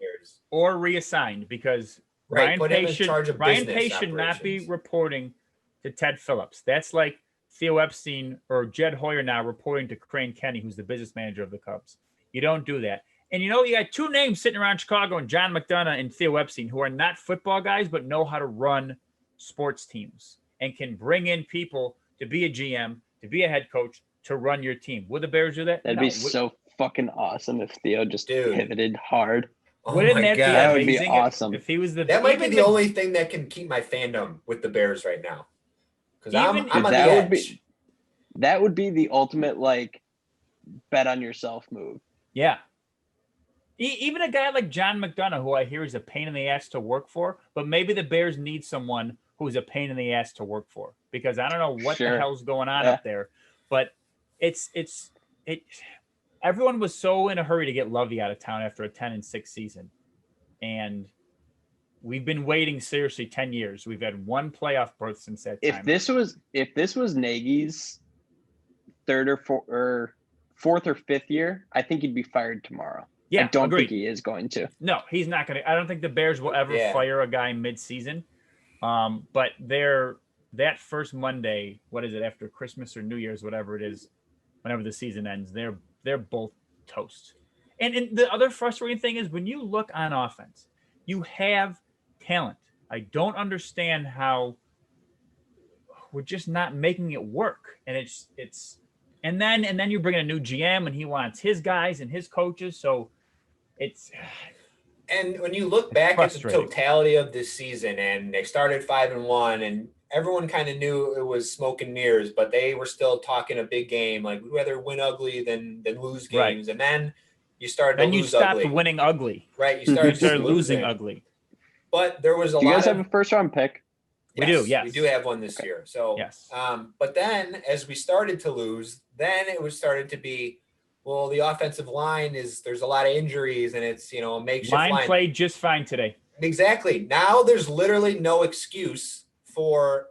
reassigned, because Ryan Pace should not be reporting to Ted Phillips. That's like Theo Epstein or Jed Hoyer now reporting to Crane Kenny, who's the business manager of the Cubs. You don't do that. And you got 2 names sitting around Chicago, and John McDonough and Theo Epstein, who are not football guys, but know how to run sports teams and can bring in people to be a GM, to be a head coach, to run your team. Would the Bears do that? That'd be so fucking awesome if Theo just pivoted hard. Wouldn't that be that amazing? Would be awesome. If he was that might be the only thing that can keep my fandom with the Bears right now. Because I'm on the edge. That would be the ultimate bet on yourself move. Yeah. Even a guy like John McDonough, who I hear is a pain in the ass to work for, but maybe the Bears need someone who's a pain in the ass to work for, because I don't know what the hell's going on up there, but everyone was so in a hurry to get Lovey out of town after a 10-6 season. And we've been waiting seriously 10 years. We've had one playoff berth since that time. If this was Nagy's third or fourth or fifth year, I think he'd be fired tomorrow. Yeah, I don't think he is going to. No, he's not going to. I don't think the Bears will ever fire a guy mid-season. But that first Monday, what is it, after Christmas or New Year's, whatever it is, whenever the season ends, they're both toast. And the other frustrating thing is, when you look on offense, you have talent. I don't understand how we're just not making it work. And it's And then you bring in a new GM and he wants his guys and his coaches. So it's And when you look back at the frustrating. totality of this season, and they started 5-1, and everyone kind of knew it was smoke and mirrors, but they were still talking a big game, like we'd rather win ugly than lose Right. games. And then you started then to you lose stopped ugly. winning ugly. Right. You You started, started just losing ugly. But there was a Do you lot guys of have a first round pick? We do, yes. We do have one this year. So, Yes. But then as we started to lose, then it was started to be, well, the offensive line there's a lot of injuries, and it's, a makeshift line. Played just fine today. Exactly. Now there's literally no excuse for,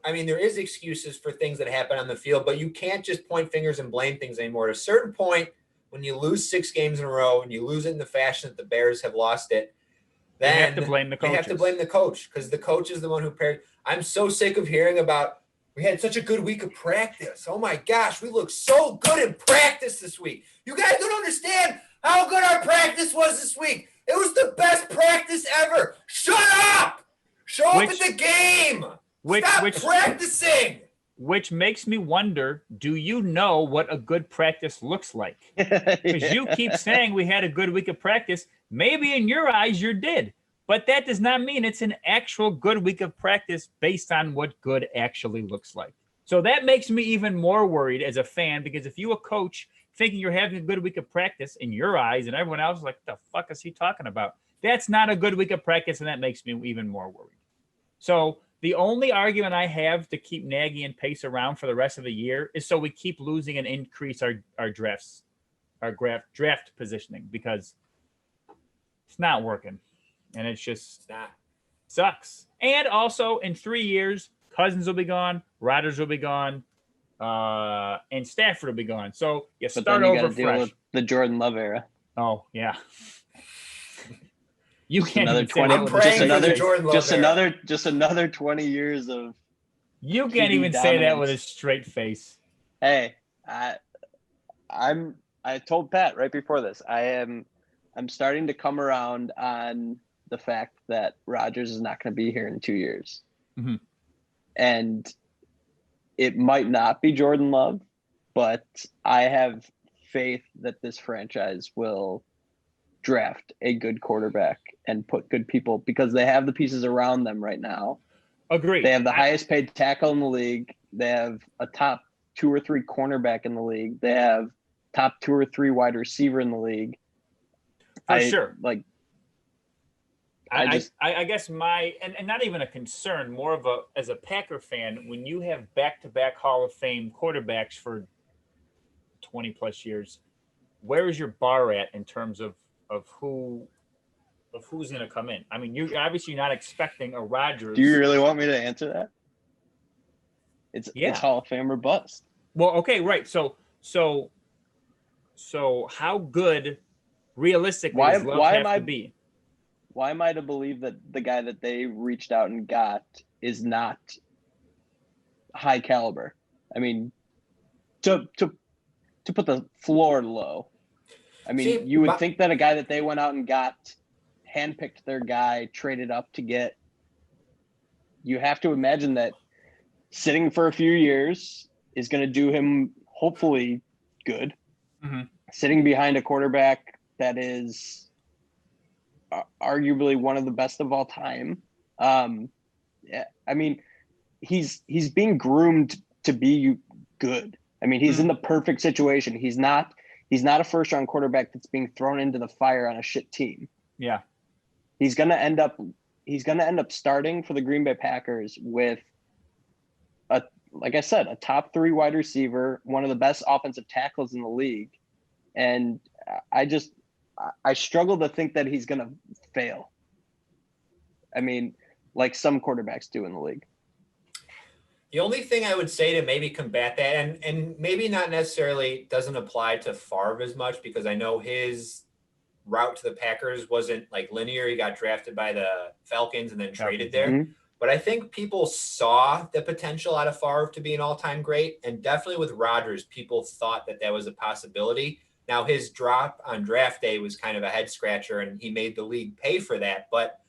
there is excuses for things that happen on the field, but you can't just point fingers and blame things anymore. At a certain point, when you lose 6 games in a row and you lose it in the fashion that the Bears have lost it, then you have to blame the coach. You have to blame the coach, because the coach is the one who paired. I'm so sick of hearing about, we had such a good week of practice. Oh my gosh, we look so good in practice this week. You guys don't understand how good our practice was this week. It was the best practice ever. Shut up! Show up at the game. Stop practicing. Which makes me wonder, do you know what a good practice looks like? Because you keep saying we had a good week of practice. Maybe in your eyes you did, but that does not mean it's an actual good week of practice based on what good actually looks like. So that makes me even more worried as a fan, because if you a coach thinking you're having a good week of practice in your eyes and everyone else is like, what the fuck is he talking about? That's not a good week of practice, and that makes me even more worried. So the only argument I have to keep Nagy and Pace around for the rest of the year is so we keep losing and increase our draft positioning, because it's not working, and it's just sucks. And also in 3 years, Cousins will be gone, Rodgers will be gone, and Stafford will be gone. So you start over fresh. With the Jordan Love era. Oh yeah. You Just can't another even say 20 just another 20 years of you can't even dominance. say that with a straight face. Hey, I told Pat right before this, I'm starting to come around on the fact that Rodgers is not going to be here in 2 years. Mm-hmm. And it might not be Jordan Love, but I have faith that this franchise will draft a good quarterback and put good people, because they have the pieces around them right now. Agreed. They have the highest paid tackle in the league. They have a top 2 or 3 cornerback in the league. They have top 2 or 3 wide receiver in the league. For sure. Like, I guess and not even a concern, more of as a Packer fan, when you have back-to-back Hall of Fame quarterbacks for 20 plus years, where is your bar at in terms of who's going to come in? I mean, you're obviously not expecting a Rodgers. Do you really want me to answer that? It's Hall of Fame or bust. Well, okay, right. So how good realistically does Love have to be? Why am I to believe that the guy that they reached out and got is not high caliber? I mean, to put the floor low. I mean, you would think that a guy that they went out and got, handpicked their guy, traded up to get, you have to imagine that sitting for a few years is going to do him hopefully good. Mm-hmm. Sitting behind a quarterback that is arguably one of the best of all time. I mean, he's being groomed to be good. I mean, he's in the perfect situation. He's not a first round quarterback that's being thrown into the fire on a shit team. Yeah. He's going to end up starting for the Green Bay Packers with like I said, a top 3 wide receiver, one of the best offensive tackles in the league. And I struggle to think that he's going to fail. I mean, like some quarterbacks do in the league. The only thing I would say to maybe combat that, and maybe not necessarily doesn't apply to Favre as much, because I know his route to the Packers wasn't like linear. He got drafted by the Falcons and then traded there. Mm-hmm. But I think people saw the potential out of Favre to be an all-time great. And definitely with Rodgers, people thought that was a possibility. Now, his drop on draft day was kind of a head scratcher, and he made the league pay for that. But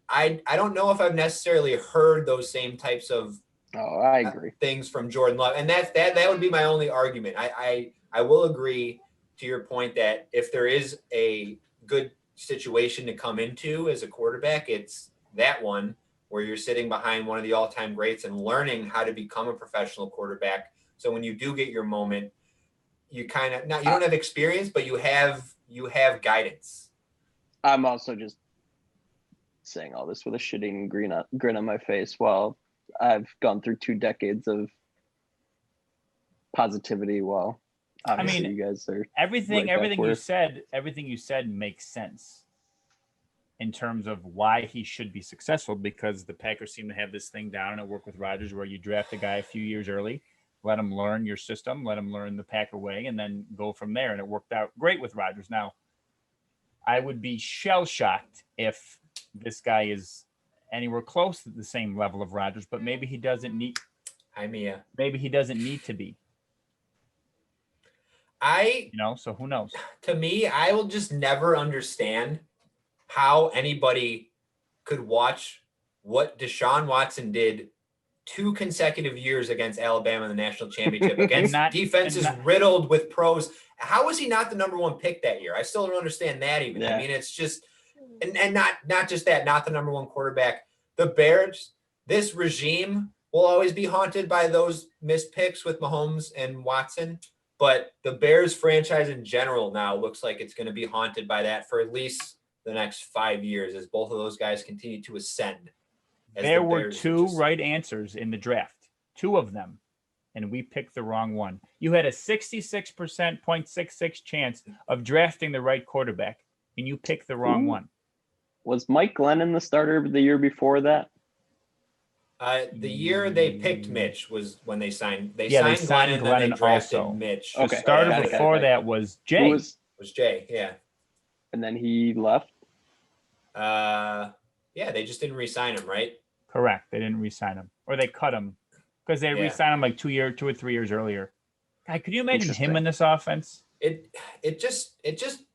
I don't know if I've necessarily heard those same types of Oh, I agree. Things from Jordan Love, and that would be my only argument. I will agree to your point that if there is a good situation to come into as a quarterback, it's that one where you're sitting behind one of the all-time greats and learning how to become a professional quarterback. So when you do get your moment, you kind of you don't have experience, but you have guidance. I'm also just saying all this with a shitting grin on my face while I've gone through 2 decades of positivity. Well, obviously you guys are everything right everything you said makes sense in terms of why he should be successful, because the Packers seem to have this thing down and it worked with Rodgers where you draft a guy a few years early, let him learn your system, let him learn the Packer way, and then go from there. And it worked out great with Rodgers. Now, I would be shell-shocked if this guy is anywhere close to the same level of Rodgers, but maybe he doesn't need. Hi, Mia. Maybe he doesn't need to be. So who knows? To me, I will just never understand how anybody could watch what Deshaun Watson did 2 consecutive years against Alabama in the national championship against defenses riddled with pros. How was he not the number 1 pick that year? I still don't understand that even. Yeah. I mean, it's just, and not just that, not the number 1 quarterback. The Bears, this regime will always be haunted by those missed picks with Mahomes and Watson. But the Bears franchise in general now looks like it's going to be haunted by that for at least the next 5 years as both of those guys continue to ascend. There were 2 right answers in the draft, 2 of them, and we picked the wrong one. You had a 66.66 chance of drafting the right quarterback, and you picked the wrong one. Was Mike Glennon the starter the year before that? The year they picked Mitch was when they signed. They signed Glennon, and then they drafted also. Mitch. The starter before that was Jay. Was Jay, yeah. And then he left? Yeah, they just didn't re-sign him, right? Correct. They didn't re-sign him. Or they cut him. Because they re-signed him like 2 or 3 years earlier. God, could you imagine him in this offense? It just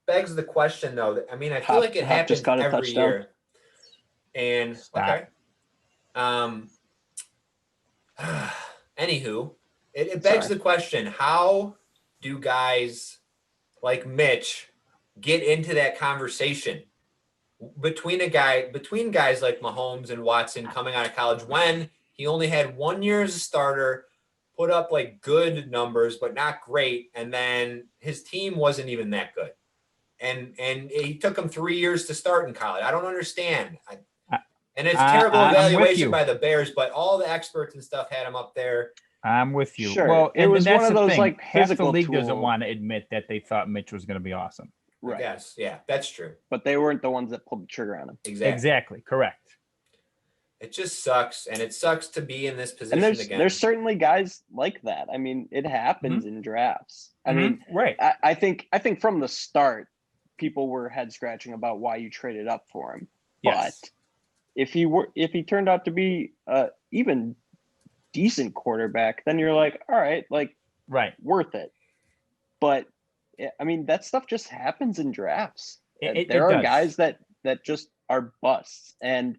begs the question, though. I mean, I feel like it happens every year. And okay. Anywho, it begs the question: how do guys like Mitch get into that conversation between guys like Mahomes and Watson coming out of college when he only had 1 year as a starter, put up like good numbers but not great, and then his team wasn't even that good, and he took him 3 years to start in college. I don't understand. And it's terrible evaluation by the Bears, but all the experts and stuff had him up there. I'm with you. Sure. Well, it was one of those like half the league doesn't want to admit that they thought Mitch was going to be awesome. Right. Yes. Yeah, that's true. But they weren't the ones that pulled the trigger on him. Exactly. Correct. It just sucks, and it sucks to be in this position again. There's certainly guys like that. I mean, it happens in drafts. I mean, right. I think from the start, people were head scratching about why you traded up for him. Yes. But if he turned out to be even decent quarterback, then you're like, all right, like worth it. But I mean, that stuff just happens in drafts. There are guys that just are busts, and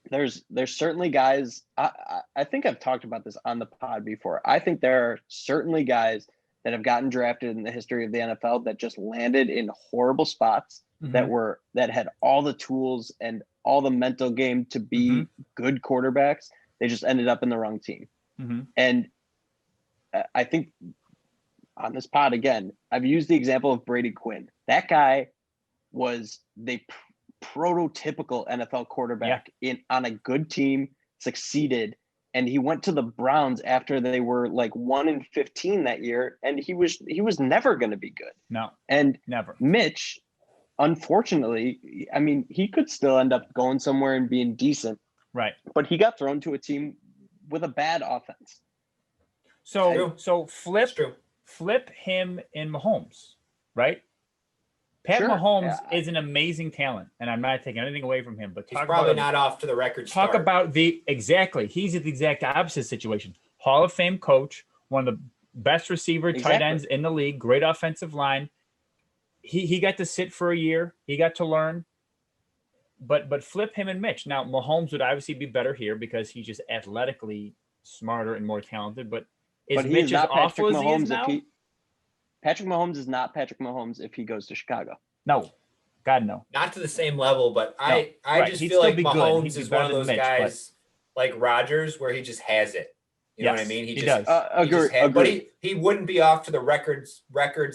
there's certainly guys. I think I've talked about this on the pod before. I think there are certainly guys that have gotten drafted in the history of the NFL that just landed in horrible spots that had all the tools and all the mental game to be good quarterbacks. They just ended up in the wrong team. And I think on this pod, again, I've used the example of Brady Quinn. That guy was the prototypical NFL quarterback on a good team, succeeded, and he went to the Browns after they were like 1-15 that year, and he was never going to be good. No, and never. Mitch, unfortunately, I mean, he could still end up going somewhere and being decent, right? But he got thrown to a team with a bad offense. So flip him in Mahomes, right? Mahomes is an amazing talent, and I'm not taking anything away from him. But he's probably not off to the record start. Talk about he's at the exact opposite situation. Hall of Fame coach, one of the best receiver tight ends in the league, great offensive line. He got to sit for a year. He got to learn. But flip him and Mitch. Now, Mahomes would obviously be better here because he's just athletically smarter and more talented. But is But he Mitch is as not awful Patrick as he is Mahomes now? Patrick Mahomes is not Patrick Mahomes if he goes to Chicago. No, God no. Not to the same level, but I right. just He'd feel still like be good. Mahomes He'd be is one better of than those Mitch, guys like Rodgers where he just has it. You know what I Yes, mean? he just does. he just Agree. but he wouldn't be off to the record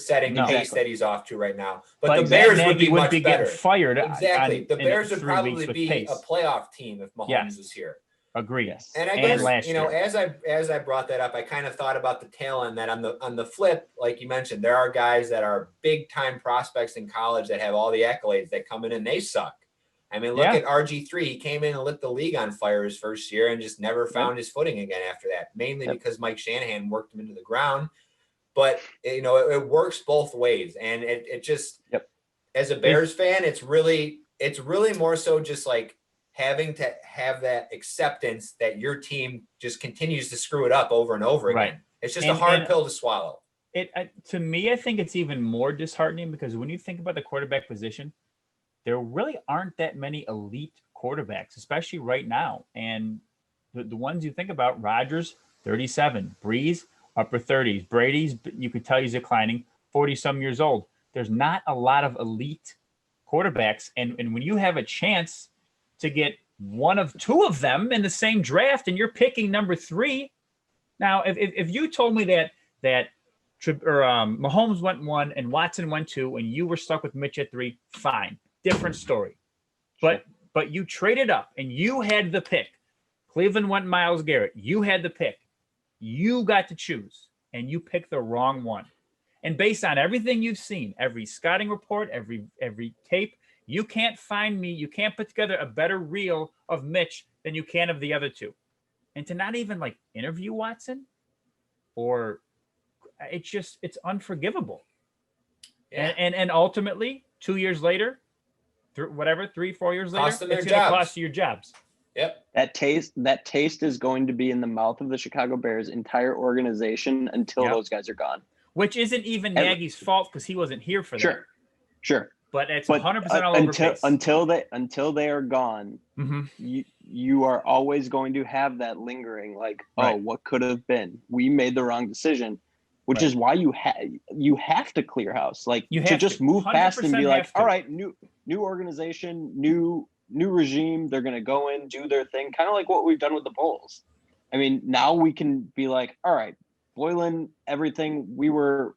setting No. pace Exactly. that he's off to right now. But But the Matt Bears would Nagy be wouldn't much be better. getting fired. Exactly. The Bears would 3 probably weeks with be pace. a playoff team if Mahomes Yes. was here. Agree. Yes. And I And guess last year. as I brought that up, I kind of thought about the tail end that on the flip, like you mentioned, there are guys that are big time prospects in college that have all the accolades that come in and they suck. I mean, look Yeah. at RG3. He came in and lit the league on fire his first year and just never found his footing again after that, mainly because Mike Shanahan worked him into the ground. But, it works both ways. And it just, as a Bears fan, it's really more so just like having to have that acceptance that your team just continues to screw it up over and over again. Right. It's just a hard pill to swallow. To me, I think it's even more disheartening because when you think about the quarterback position, there really aren't that many elite quarterbacks, especially right now. And the ones you think about, Rodgers, 37, Breeze, upper 30s, Brady's, you could tell he's declining, 40-some years old. There's not a lot of elite quarterbacks. And when you have a chance to get one of two of them in the same draft and you're picking number 3, now, if you told me that Mahomes went 1 and Watson went 2 and you were stuck with Mitch at 3, fine. Different story. But you traded up and you had the pick. Cleveland went Myles Garrett. You had the pick. You got to choose and you picked the wrong one. And based on everything you've seen, every scouting report, every tape, you can't put together a better reel of Mitch than you can of the other two. And to not even like interview Watson it's unforgivable. Yeah. And ultimately 2 years later, 3, 4 years later, it's going to cost you your jobs. Yep. That taste is going to be in the mouth of the Chicago Bears entire organization until those guys are gone. Which isn't even Nagy's fault because he wasn't here for that. Sure. But it's 100% all over pace. Until they are gone, you are always going to have that lingering what could have been? We made the wrong decision, which is why you have to clear house. Like you to just move past and be like, all right, new organization, new regime. They're going to go in, do their thing, kind of like what we've done with the Bulls. I mean, now we can be like, all right, Boylan, everything. We were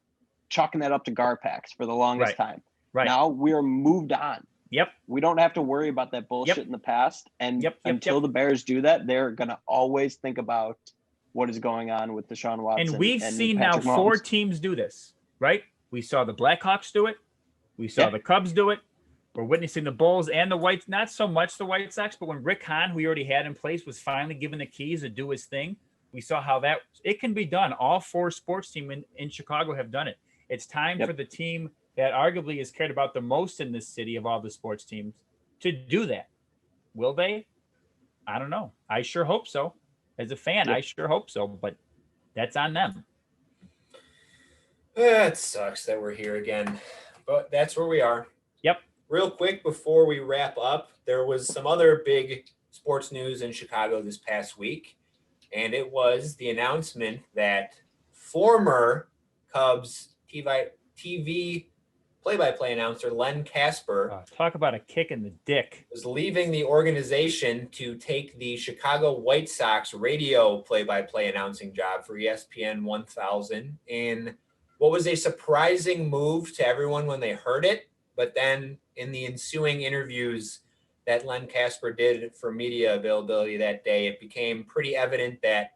chalking that up to Garpax for the longest time. Right. Now we are moved on. Yep. We don't have to worry about that bullshit in the past. And until the Bears do that, they're going to always think about what is going on with Deshaun Watson. And we've seen Patrick now Mahomes. 4 teams do this, right? We saw the Blackhawks do it. We saw the Cubs do it. We're witnessing the Bulls and the Whites, not so much the White Sox, but when Rick Hahn, who we already had in place, was finally given the keys to do his thing, we saw how it can be done. All 4 sports teams in Chicago have done it. It's time for the team that arguably is cared about the most in this city of all the sports teams to do that. Will they? I don't know. I sure hope so. As a fan, I sure hope so, but that's on them. It sucks that we're here again, but that's where we are. Yep. Real quick before we wrap up, there was some other big sports news in Chicago this past week, and it was the announcement that former Cubs TV play-by-play announcer Len Kasper talk about a kick in the dick, was leaving the organization to take the Chicago White Sox radio play-by-play announcing job for ESPN 1000 in what was a surprising move to everyone when they heard it. But then in the ensuing interviews that Len Kasper did for media availability that day, it became pretty evident that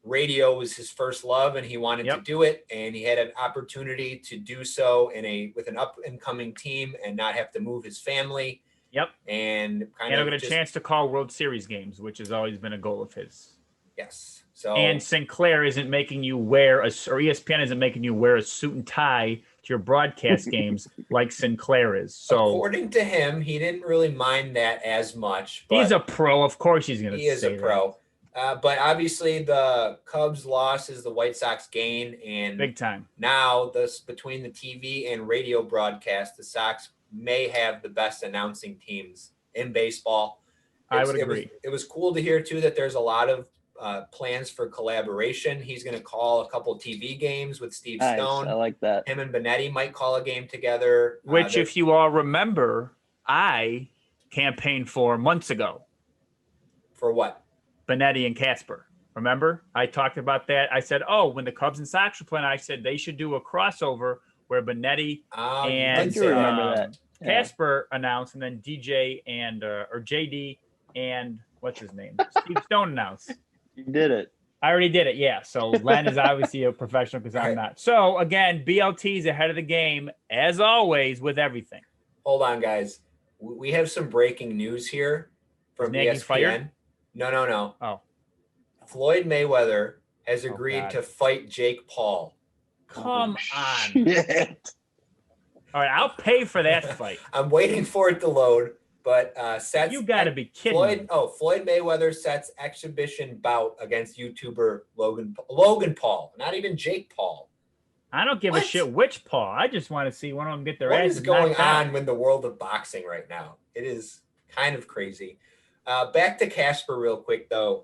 radio was his first love and he wanted to do it, and he had an opportunity to do so with an up and coming team and not have to move his family. And get a chance to call World Series games, which has always been a goal of his. Yes. So and Sinclair isn't making you wear or ESPN isn't making you wear a suit and tie to your broadcast games like Sinclair is. So according to him, he didn't really mind that as much. But he's a pro. Of course he's going to say he is a pro. But obviously the Cubs loss is the White Sox gain, and big time. Now between the TV and radio broadcast, the Sox may have the best announcing teams in baseball. I would agree. It was cool to hear too that there's a lot of plans for collaboration. He's going to call a couple TV games with Steve Nice. Stone. I like that. Him and Benetti might call a game together. Which, if you all remember, I campaigned for months ago. For what? Benetti and Kasper. Remember? I talked about that. I said, when the Cubs and Sox were playing, I said they should do a crossover where Benetti and I do remember that. Yeah. Kasper announced, and then DJ and or JD and what's his name? Steve Stone announced. You did it. I already did it. Yeah. So Len is obviously a professional because I'm not. So again, BLT's ahead of the game as always with everything. Hold on, guys. We have some breaking news here from ESPN. Fired? No. Oh. Floyd Mayweather has agreed to fight Jake Paul. Come on. Shit. All right, I'll pay for that fight. I'm waiting for it to load, but sets. You got to be kidding me. Floyd Mayweather sets exhibition bout against YouTuber Logan Paul, not even Jake Paul. I don't give a shit which Paul. I just want to see one of them get their What asses is going knocked out. on in the world of boxing right now? It is kind of crazy. Back to Kasper real quick, though.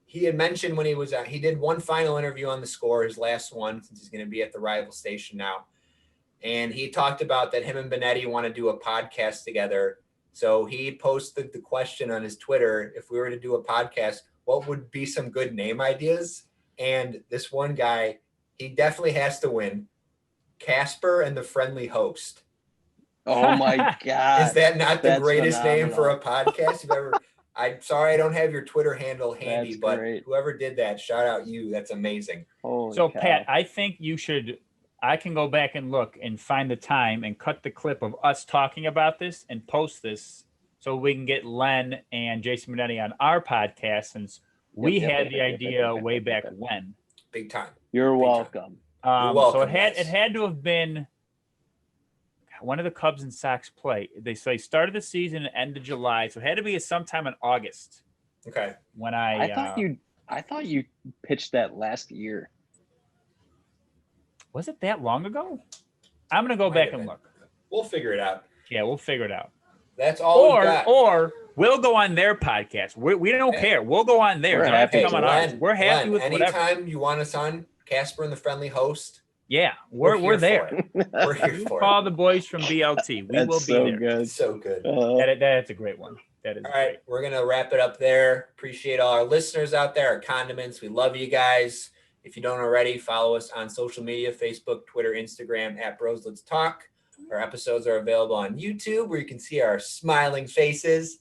He had mentioned when he did one final interview on The Score, his last one, since he's going to be at the rival station now. And he talked about that him and Benetti want to do a podcast together. So he posted the question on his Twitter, if we were to do a podcast, what would be some good name ideas? And this one guy, he definitely has to win. Kasper and the Friendly Host. Oh my God. Is that not the That's greatest name for a phenomenal. podcast you've ever? I'm sorry I don't have your Twitter handle handy, That's but great. whoever did that, shout out you. That's amazing. Holy So, cow. Pat, I think you should. I can go back and look and find the time and cut the clip of us talking about this and post this so we can get Len and Jason Benetti on our podcast since we had the idea way back when. Big time. You're Big welcome. You're welcome, So it guys. had to have been when did the Cubs and Sox play? They started the season at the end of July, so it had to be sometime in August. Okay. When I thought you pitched that last year. Was it that long ago? I'm gonna go Might back have and been. look. We'll figure it out. Yeah, we'll figure it out. That's all we got. Or we'll go on their podcast. We don't care. We'll go on theirs. We're Don't have to happy come on to. ours. We're happy with whatever. Anytime you want us on, Kasper and the Friendly Host, Yeah, we're here there. for it. We're here You for call it. the boys from BLT. We That's will be so there. good. So good. That's a great one. That is All right, we're going to wrap it up there. Appreciate all our listeners out there, our condiments. We love you guys. If you don't already, follow us on social media, Facebook, Twitter, Instagram, @Bros Let's Talk. Our episodes are available on YouTube where you can see our smiling faces.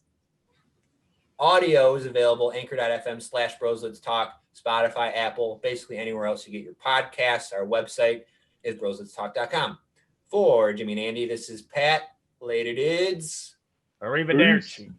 Audio is available, anchor.fm/Bros Let's Talk, Spotify, Apple, basically anywhere else you get your podcasts. Our website is brosletstalk.com. For Jimmy and Andy, this is Pat. Later, dudes. Arrivederci.